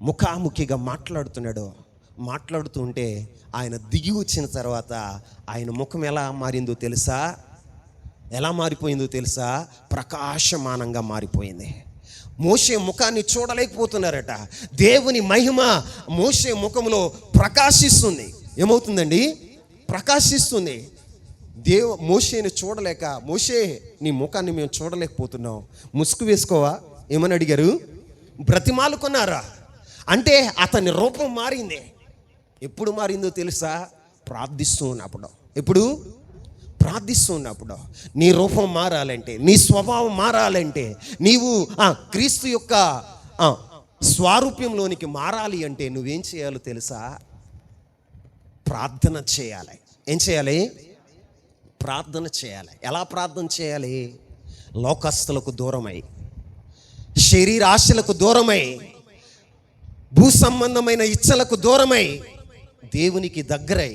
ముఖాముఖిగా మాట్లాడుతూ ఉంటే ఆయన దిగి వచ్చిన తర్వాత ఆయన ముఖం ఎలా మారిపోయిందో తెలుసా? ప్రకాశమానంగా మారిపోయింది. మోషే ముఖాన్ని చూడలేకపోతున్నారట. దేవుని మహిమ మోషే ముఖంలో ప్రకాశిస్తుంది. ఏమవుతుందండి? ప్రకాశిస్తుంది. మోషేని చూడలేక, మోషే నీ ముఖాన్ని మేము చూడలేకపోతున్నాం, ముసుగు వేసుకోవా ఏమని అడిగారు. బ్రతిమాలుకున్నారా అంటే అతని రూపం మారింది. ఎప్పుడు మారిందో తెలుసా? ప్రార్థిస్తూ ఉన్నప్పుడు. ఎప్పుడు? ప్రార్థిస్తూ ఉన్నప్పుడు. నీ రూపం మారాలంటే, నీ స్వభావం మారాలంటే, నీవు క్రీస్తు యొక్క స్వారూప్యంలోనికి మారాలి అంటే నువ్వేం చేయాలో తెలుసా? ప్రార్థన చేయాలి. ఏం చేయాలి? ప్రార్థన చేయాలి. ఎలా ప్రార్థన చేయాలి? లోకస్తులకు దూరమై, శరీరాశలకు దూరమై, భూ సంబంధమైన ఇచ్చలకు దూరమై, దేవునికి దగ్గరై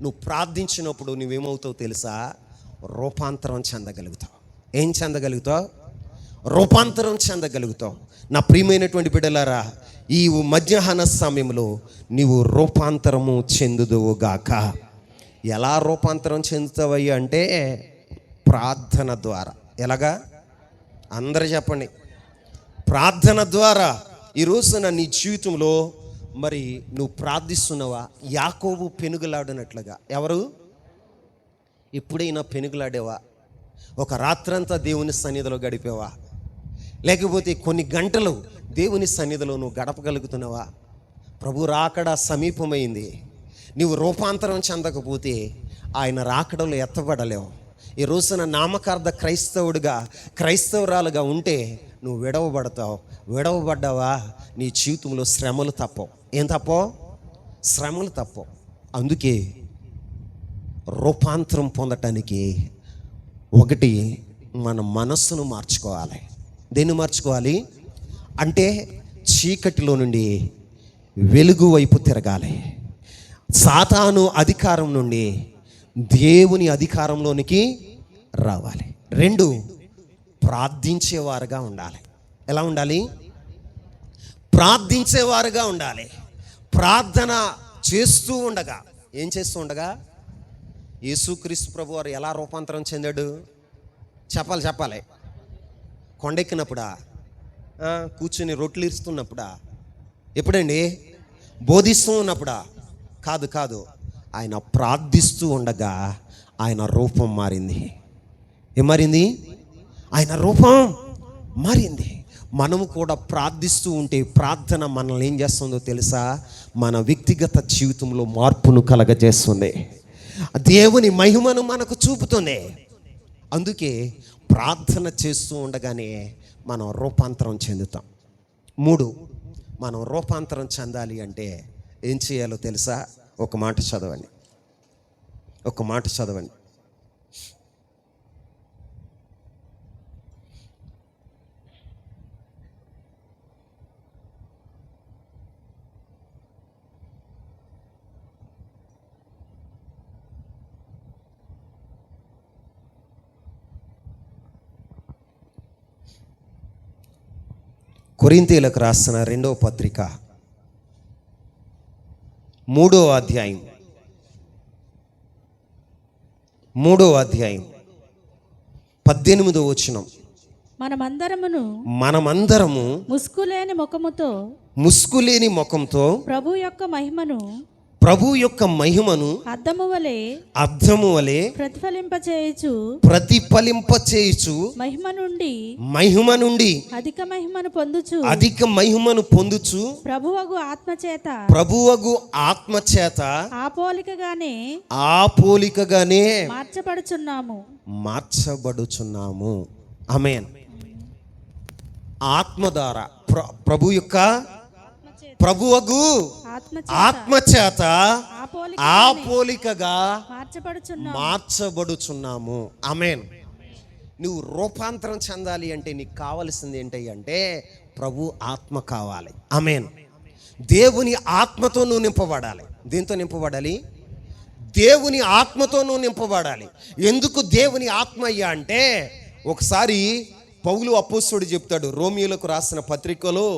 నువ్వు ప్రార్థించినప్పుడు నువ్వేమవుతావు తెలుసా? రూపాంతరం చెందగలుగుతావు. ఏం చెందగలుగుతావు? రూపాంతరం చెందగలుగుతావు. నా ప్రియమైనటువంటి బిడ్డలారా, ఈ మధ్యాహ్న సమయంలో నీవు రూపాంతరము చెందుదువుగాక. ఎలా రూపాంతరం చెందుతావయ్యా అంటే ప్రార్థన ద్వారా. ఎలాగా? అందరూ చెప్పండి. ప్రార్థన ద్వారా. ఈ రోజున నీ జీవితంలో మరి నువ్వు ప్రార్థిస్తున్నావా? యాకోబు పెనుగులాడినట్లుగా. ఎవరు? ఎప్పుడైనా పెనుగులాడేవా? ఒక రాత్రంతా దేవుని సన్నిధిలో గడిపేవా? లేకపోతే కొన్ని గంటలు దేవుని సన్నిధిలో నువ్వు గడపగలుగుతున్నావా? ప్రభు రాకడ సమీపమైంది. నీవు రూపాంతరం చెందకపోతే ఆయన రాకడలో ఎత్తబడలేవు. ఈ రోజున నామకార్థ క్రైస్తవురాలుగా ఉంటే నువ్వు విడవబడ్డావా? నీ జీవితంలో శ్రమలు తప్పవు. ఏం తప్పవు? శ్రమలు తప్పవు. అందుకే రూపాంతరం పొందటానికి ఒకటి మన మనస్సును మార్చుకోవాలి. దేన్ని మార్చుకోవాలి అంటే చీకటిలో నుండి వెలుగు వైపు తిరగాలి. సాతాను అధికారం నుండి దేవుని అధికారంలోనికి రావాలి. 2, ప్రార్థించేవారుగా ఉండాలి. ఎలా ఉండాలి? ప్రార్థించేవారుగా ఉండాలి. ప్రార్థన చేస్తూ ఉండగా, ఏం చేస్తూ ఉండగా? యేసుక్రీస్తు ప్రభు వారు ఎలా రూపాంతరం చెందాడు? చెప్పాలి. కొండెక్కినప్పుడా? కూర్చుని రొట్టెలు ఇస్తున్నప్పుడా? ఎప్పుడండి? బోధిస్తూ ఉన్నప్పుడా? కాదు. ఆయన ప్రార్థిస్తూ ఉండగా ఆయన రూపం మారింది. ఏం మారింది? ఆయన రూపం మారింది. మనము కూడా ప్రార్థిస్తూ ఉంటే ప్రార్థన మనల్ని ఏం చేస్తుందో తెలుసా? మన వ్యక్తిగత జీవితంలో మార్పును కలగజేస్తుంది, దేవుని మహిమను మనకు చూపుతుంది. అందుకే ప్రార్థన చేస్తూ ఉండగానే మనం రూపాంతరం చెందుతాం. 3, మనం రూపాంతరం చెందాలి అంటే ఏం చేయాలో తెలుసా? ఒక మాట చదవండి. కొరింథీయులకు రాసిన 2వ పత్రిక 3వ అధ్యాయం 18వ వచనం. మనమందరము ముసుకులేని ముఖంతో ప్రభు యొక్క మహిమను అద్దము వలె ప్రతిఫలింపచేయుచు మహిమ నుండి అధిక మహిమను పొందుచు ప్రభువగు ఆత్మచేత ఆ పోలికగానే మార్చబడుచున్నాము. ఆమేన్. ఆత్మ ద్వారా ప్రభువగు ఆత్మచేత ఆ పోలికగా మార్చబడుచున్నాము. ఆమేన్. నువ్వు రూపాంతరం చెందాలి అంటే నీకు కావలసింది ఏంటి అంటే ప్రభు ఆత్మ కావాలి. ఆమేన్. దేవుని ఆత్మతో నువ్వు నింపబడాలి. దేంతో నింపబడాలి? దేవుని ఆత్మతో నువ్వు నింపబడాలి. ఎందుకు దేవుని ఆత్మ అయ్యా అంటే, ఒకసారి పౌలు అపోస్తలుడు చెప్తాడు రోమియోలకు రాసిన పత్రికలో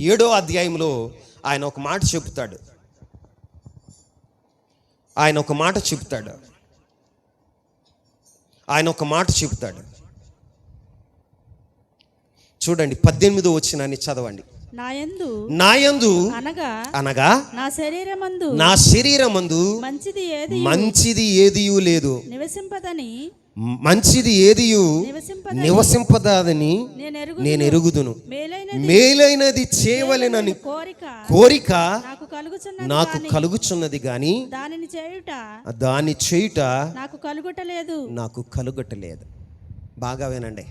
7వ అధ్యాయంలో ఆయన ఒక మాట చెప్తాడు. ఆయన ఒక మాట చెప్తాడు. చూడండి, 18వ వచనాన్ని చదవండి. నాయందు అనగా నా శరీరమందు మంచిది ఏదియు లేదు, మంచిది ఏదియు నివసింపదని నేను ఎరుగుదును. మేలైనది చేయవలెనని కోరిక నాకు కలుగుచున్నది గాని దాని చేయుట నాకు కలుగటలేదు. బాగా వినండి.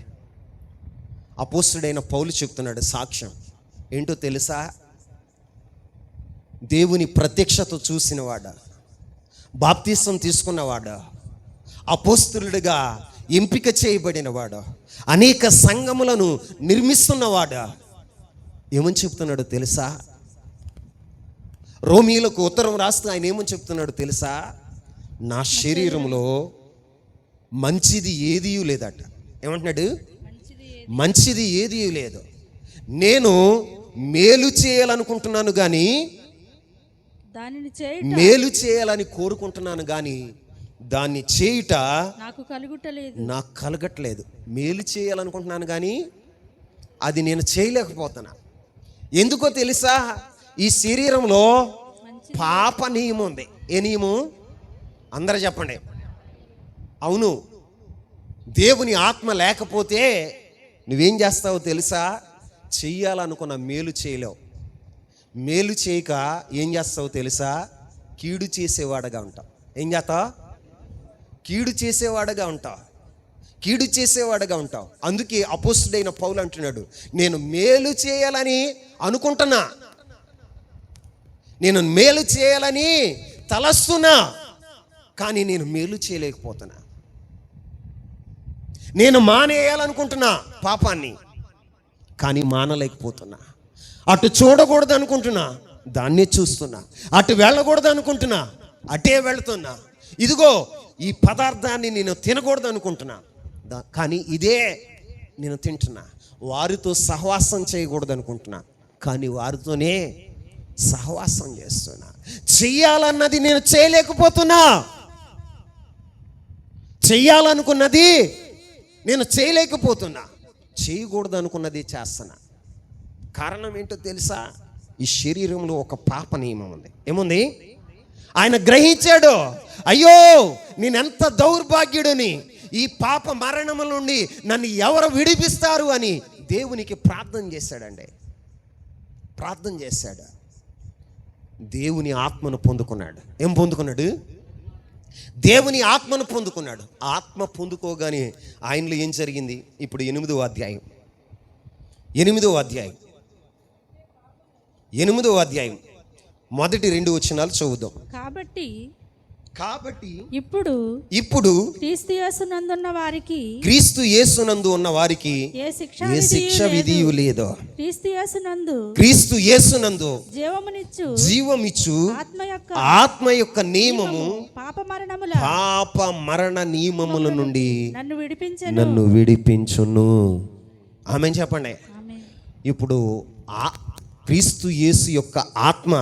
అపోస్తుడైన పౌలు చెప్తున్నాడు సాక్ష్యం. ఏంటో తెలుసా? దేవుని ప్రత్యక్షత చూసినవాడు, బాప్తిసం తీసుకున్నవాడు, అపోస్తులుడిగా ఎంపిక చేయబడినవాడు, అనేక సంఘములను నిర్మిస్తున్నవాడు ఏమని చెప్తున్నాడో తెలుసా? రోమీయులకు ఉత్తరం రాస్తూ ఆయన ఏమని చెప్తున్నాడో తెలుసా? నా శరీరంలో మంచిది ఏదీ లేదట. ఏమంటున్నాడు? మంచిది ఏదీ లేదు. నేను మేలు చేయాలనుకుంటున్నాను కానీ, మేలు చేయాలని కోరుకుంటున్నాను కానీ దాన్ని చేయుట నాకు కలగట్లేదు. మేలు చేయాలనుకుంటున్నాను కానీ అది నేను చేయలేకపోతున్నా. ఎందుకో తెలుసా? ఈ శరీరంలో పాప నియమం ఉంది. ఏ నియమం? అందరూ చెప్పండి. అవును. దేవుని ఆత్మ లేకపోతే నువ్వేం చేస్తావో తెలుసా? చెయ్యాలనుకున్న మేలు చేయలేవు. మేలు చేయక ఏం చేస్తావో తెలుసా? కీడు చేసేవాడుగా ఉంటావు. ఏం చేస్తావు? కీడు చేసేవాడుగా ఉంటావు. అందుకే అపోస్తుడైన పౌలు అంటున్నాడు, నేను మేలు చేయాలని అనుకుంటున్నా, నేను మేలు చేయాలని తలస్తున్నా, కానీ నేను మేలు చేయలేకపోతున్నా. నేను మానేయాలనుకుంటున్నా పాపాన్ని, కానీ మానలేకపోతున్నా. అటు చూడకూడదు అనుకుంటున్నా, దాన్నే చూస్తున్నా. అటు వెళ్ళకూడదు అనుకుంటున్నా, అటే వెళుతున్నా. ఇదిగో ఈ పదార్థాన్ని నేను తినకూడదు అనుకుంటున్నా, కానీ ఇదే నేను తింటున్నా. వారితో సహవాసం చేయకూడదు అనుకుంటున్నా, కానీ వారితోనే సహవాసం చేస్తున్నా. చెయ్యాలన్నది నేను చేయలేకపోతున్నా, చెయ్యాలనుకున్నది నేను చేయలేకపోతున్నా, చేయకూడదు అనుకున్నది చేస్తున్నా. కారణం ఏంటో తెలుసా? ఈ శరీరంలో ఒక పాప నియమం ఉంది. ఏముంది? ఆయన గ్రహించాడు, అయ్యో నేనెంత దౌర్భాగ్యుడిని, ఈ పాప మరణముల నుండి నన్ను ఎవరు విడిపిస్తారు అని దేవునికి ప్రార్థన చేశాడండి. ప్రార్థన చేశాడు, దేవుని ఆత్మను పొందుకున్నాడు. ఏం పొందుకున్నాడు? దేవుని ఆత్మను పొందుకున్నాడు. ఆత్మ పొందుకోగానే ఆయనలో ఏం జరిగింది? ఇప్పుడు 8వ అధ్యాయం మొదటి 2 వచనాలు చదువుదాం. కాబట్టి ఇప్పుడు క్రీస్తు యేసునందు ఉన్న వారికి ఏ శిక్ష విధియు లేదు. క్రీస్తు యేసునందు జీవమిచ్చు ఆత్మ యొక్క నియమము పాప మరణ నియమముల నుండి నన్ను విడిపించును. ఆమేన్ చెప్పండి. ఇప్పుడు క్రీస్తు యేసు యొక్క ఆత్మ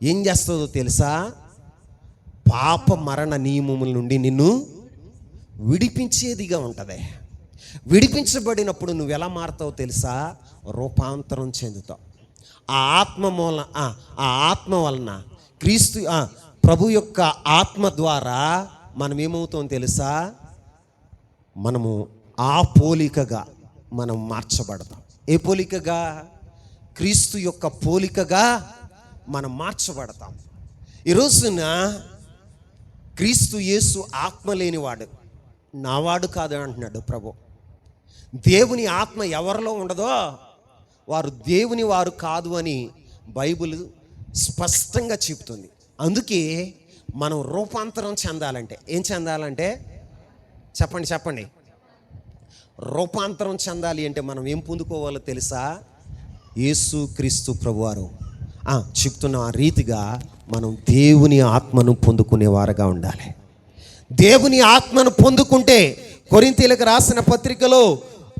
ఏం చేస్తుందో తెలుసా? పాప మరణ నియమముల నుండి నిన్ను విడిపించేదిగా ఉంటుంది. విడిపించబడినప్పుడు నువ్వు ఎలా మారుతావో తెలుసా? రూపాంతరం చెందుతావు. ఆ ఆత్మ వలన క్రీస్తు ప్రభు యొక్క ఆత్మ ద్వారా మనం ఏమవుతాం తెలుసా? మనము ఆ పోలికగా మనం మార్చబడతాం. ఏ పోలికగా? క్రీస్తు యొక్క పోలికగా మనం మార్చబడతాం. ఈ రోజున క్రీస్తు యేసు ఆత్మ లేనివాడు నావాడు కాదు అంటున్నాడు ప్రభు. దేవుని ఆత్మ ఎవరిలో ఉండదో వారు దేవుని వారు కాదు అని బైబిల్ స్పష్టంగా చెబుతుంది. అందుకే మనం రూపాంతరం చెందాలంటే ఏం చెందాలంటే చెప్పండి. రూపాంతరం చెందాలి అంటే మనం ఏం పొందుకోవాలో తెలుసా? యేసు క్రీస్తు ప్రభువారు చెప్తున్న ఆ రీతిగా మనం దేవుని ఆత్మను పొందుకునేవారుగా ఉండాలి. దేవుని ఆత్మను పొందుకుంటే కొరింథీయులకు రాసిన పత్రికలో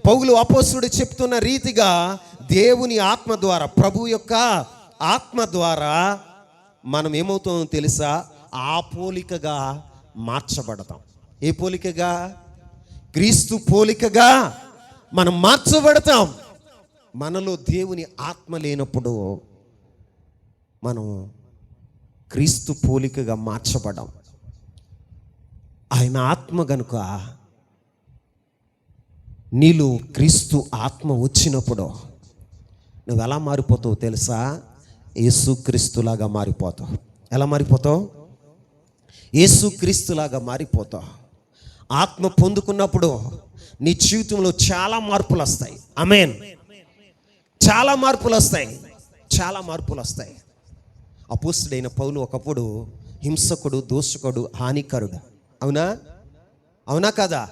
పౌలు అపోస్తలుడు చెప్తున్న రీతిగా దేవుని ఆత్మ ద్వారా, ప్రభు యొక్క ఆత్మ ద్వారా మనం ఏమవుతామో తెలుసా? ఆ పోలికగా మార్చబడతాం. ఏ పోలికగా? క్రీస్తు పోలికగా మనం మార్చబడతాం. మనలో దేవుని ఆత్మ లేనప్పుడు మనం క్రీస్తు పోలికగా మార్చబడం. ఆయన ఆత్మ గనుక నీలో క్రీస్తు ఆత్మ వచ్చినప్పుడు నువ్వు ఎలా మారిపోతావు తెలుసా? యేసుక్రీస్తులాగా మారిపోతావు. ఎలా మారిపోతావు? యేసుక్రీస్తులాగా మారిపోతావు. ఆత్మ పొందుకున్నప్పుడు నీ జీవితంలో చాలా మార్పులు వస్తాయి. ఆమేన్. చాలా మార్పులు వస్తాయి. అపోస్తలుడైన పౌలు ఒకప్పుడు హింసకుడు, దోషకుడు, హానికరుడు. అవునా కదా?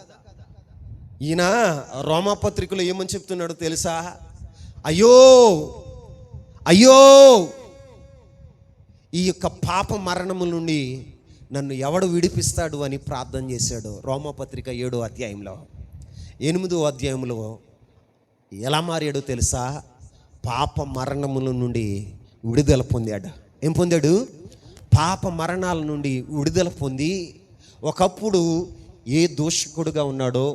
ఈయన రోమాపత్రికలో ఏమని చెప్తున్నాడో తెలుసా? అయ్యో ఈ యొక్క పాప మరణము నుండి నన్ను ఎవడు విడిపిస్తాడు అని ప్రార్థన చేశాడు. రోమాపత్రిక 7వ అధ్యాయంలో 8వ అధ్యాయంలో ఎలా మారాడో తెలుసా? పాప మరణముల నుండి విడుదల పొందాడు. ఏం పొందాడు? పాప మరణాల నుండి విడుదల పొంది ఒకప్పుడు ఏ దోషకుడుగా ఉన్నాడో,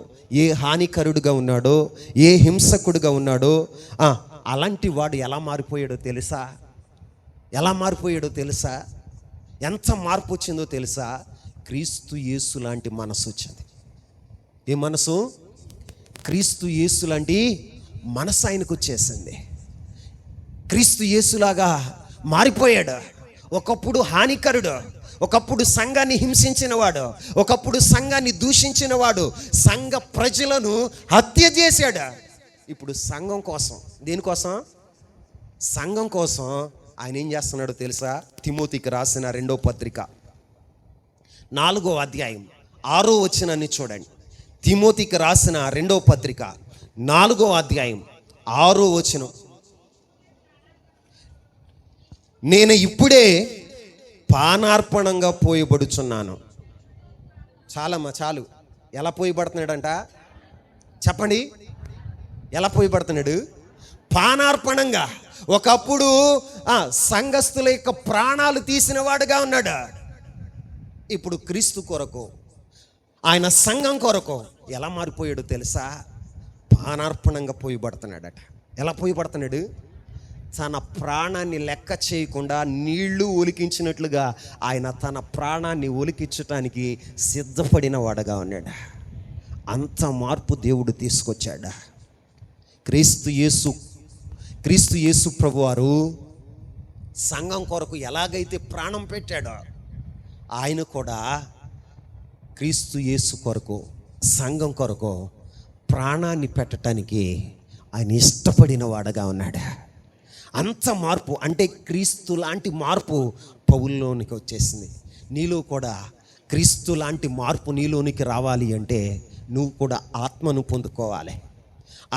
ఏ హానికరుడుగా ఉన్నాడో, ఏ హింసకుడుగా ఉన్నాడో అలాంటి వాడు ఎలా మారిపోయాడో తెలుసా? ఎంత మార్పు వచ్చిందో తెలుసా? క్రీస్తు యేసు లాంటి మనసు వచ్చింది. ఏ మనసు? క్రీస్తు యేసు లాంటి మనసు ఆయనకు వచ్చేసింది. క్రీస్తు యేసులాగా మారిపోయాడు. ఒకప్పుడు హానికరుడు, ఒకప్పుడు సంఘాన్ని హింసించినవాడు, ఒకప్పుడు సంఘాన్ని దూషించినవాడు, సంఘ ప్రజలను హత్య చేశాడు. ఇప్పుడు సంఘం కోసం, దేనికోసం? సంఘం కోసం ఆయన ఏం చేస్తున్నాడో తెలుసా? తిమోతికి రాసిన 2వ పత్రిక 4వ అధ్యాయం 6వ వచనాన్ని చూడండి. తిమోతికి రాసిన 2వ పత్రిక 4వ అధ్యాయం 6వ వచనం. నేను ఇప్పుడే పానార్పణంగా పోయబడుచున్నాను. చాలు. ఎలా పోయబడుతున్నాడంట? చెప్పండి. ఎలా పోయబడుతున్నాడు? పానార్పణంగా. ఒకప్పుడు సంఘస్థుల యొక్క ప్రాణాలు తీసిన వాడుగా ఉన్నాడు. ఇప్పుడు క్రీస్తు కొరకు, ఆయన సంఘం కొరకు ఎలా మారిపోయాడు తెలుసా? పానార్పణంగా పోయబడుతున్నాడట. ఎలా పోయబడుతున్నాడు? తన ప్రాణాన్ని లెక్క చేయకుండా నీళ్లు ఒలికించినట్లుగా ఆయన తన ప్రాణాన్ని ఒలికించటానికి సిద్ధపడిన వాడుగా ఉన్నాడు. అంత మార్పు దేవుడు తీసుకొచ్చాడు. క్రీస్తు యేసు ప్రభువారు సంఘం కొరకు ఎలాగైతే ప్రాణం పెట్టాడో ఆయన కూడా క్రీస్తు యేసు కొరకు, సంఘం కొరకు ప్రాణాన్ని పెట్టడానికి ఆయన ఇష్టపడిన వాడుగా ఉన్నాడు. అంత మార్పు, అంటే క్రీస్తు లాంటి మార్పు పౌల్లోనికి వచ్చేసింది. నీలో కూడా క్రీస్తు లాంటి మార్పు నీలోనికి రావాలి అంటే నువ్వు కూడా ఆత్మను పొందుకోవాలి.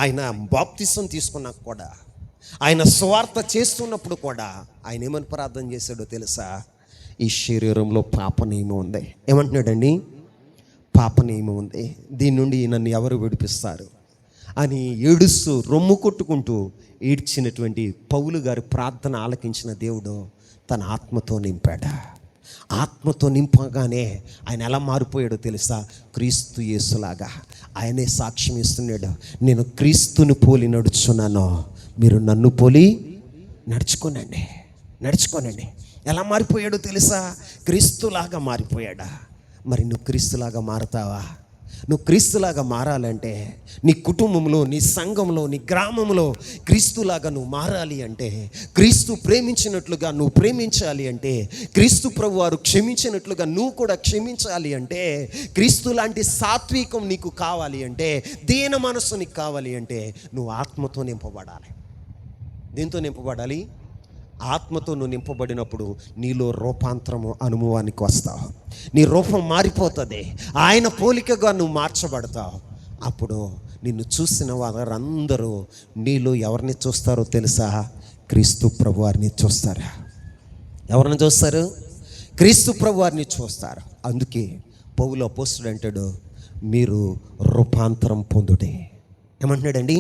ఆయన బాప్తిసం తీసుకున్నాక కూడా, ఆయన సువార్త చేస్తున్నప్పుడు కూడా ఆయన ఏమని ప్రార్థన చేశాడో తెలుసా? ఈ శరీరంలో పాప నియమం ఉంది. ఏమంటున్నాడండి? పాప నియమం ఉంది, దీని నుండి నన్ను ఎవరు విడిపిస్తారు అని ఏడుస్తూ రొమ్ము కొట్టుకుంటూ ఏడ్చినటువంటి పౌలు గారి ప్రార్థన ఆలకించిన దేవుడు తన ఆత్మతో నింపాడు. ఆత్మతో నింపగానే ఆయన ఎలా మారిపోయాడో తెలుసా? క్రీస్తు యేసులాగా ఆయనే సాక్ష్యం ఇస్తున్నాడు. నేను క్రీస్తుని పోలి నడుచున్నాను, మీరు నన్ను పోలి నడుచుకోనండి. ఎలా మారిపోయాడో తెలుసా? క్రీస్తులాగా మారిపోయాడా? మరి నువ్వు క్రీస్తులాగా మారతావా? నువ్వు క్రీస్తులాగా మారాలంటే నీ కుటుంబంలో, నీ సంఘంలో, నీ గ్రామంలో క్రీస్తులాగా నువ్వు మారాలి అంటే, క్రీస్తు ప్రేమించినట్లుగా నువ్వు ప్రేమించాలి అంటే, క్రీస్తు ప్రభువారు క్షమించినట్లుగా నువ్వు కూడా క్షమించాలి అంటే, క్రీస్తు లాంటి సాత్వికం నీకు కావాలి అంటే, దీన మనస్సు నీకు కావాలి అంటే నువ్వు ఆత్మతో నింపబడాలి. దేంతో నింపబడాలి? ఆత్మతో నువ్వు నింపబడినప్పుడు నీలో రూపాంతరము అనుభవానికి వస్తావు. నీ రూపం మారిపోతుంది. ఆయన పోలికగా నువ్వు మార్చబడతావు. అప్పుడు నిన్ను చూసిన వారందరూ నీలో ఎవరిని చూస్తారో తెలుసా? క్రీస్తు ప్రభువారిని చూస్తారా? ఎవరిని చూస్తారు? క్రీస్తు ప్రభువారిని చూస్తారు. అందుకే పౌలు అపోస్తలుడు అంటాడు, మీరు రూపాంతరం పొందుడే. ఏమంటున్నాడండి?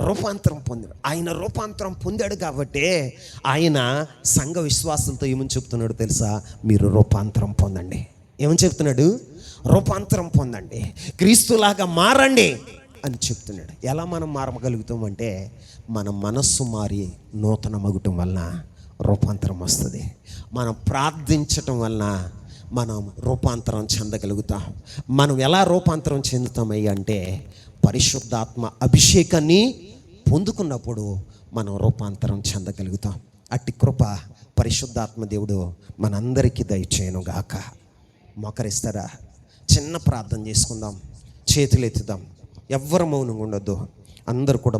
రూపాంతరం పొందాడు. ఆయన రూపాంతరం పొందాడు కాబట్టి ఆయన సంఘ విశ్వాసులతో ఏమని చెప్తున్నాడు తెలుసా? మీరు రూపాంతరం పొందండి. ఏమని చెప్తున్నాడు? రూపాంతరం పొందండి, క్రీస్తులాగా మారండి అని చెప్తున్నాడు. ఎలా మనం మారగలుగుతామంటే మన మనస్సు మారి నూతన మగుటం వలన రూపాంతరం వస్తుంది. మనం ప్రార్థించటం వలన మనం రూపాంతరం చెందగలుగుతాం. మనం ఎలా రూపాంతరం చెందుతామయ్య అంటే పరిశుద్ధాత్మ అభిషేకాన్ని పొందుకున్నప్పుడు మనం రూపాంతరం చెందగలుగుతాం. అట్టి కృప పరిశుద్ధాత్మ దేవుడు మనందరికీ దయచేయను గాక. మోకరిస్తారా? చిన్న ప్రార్థన చేసుకుందాం, చేతులు ఎత్తుదాం. ఎవ్వరు మౌనంగా ఉండొద్దు, అందరూ కూడా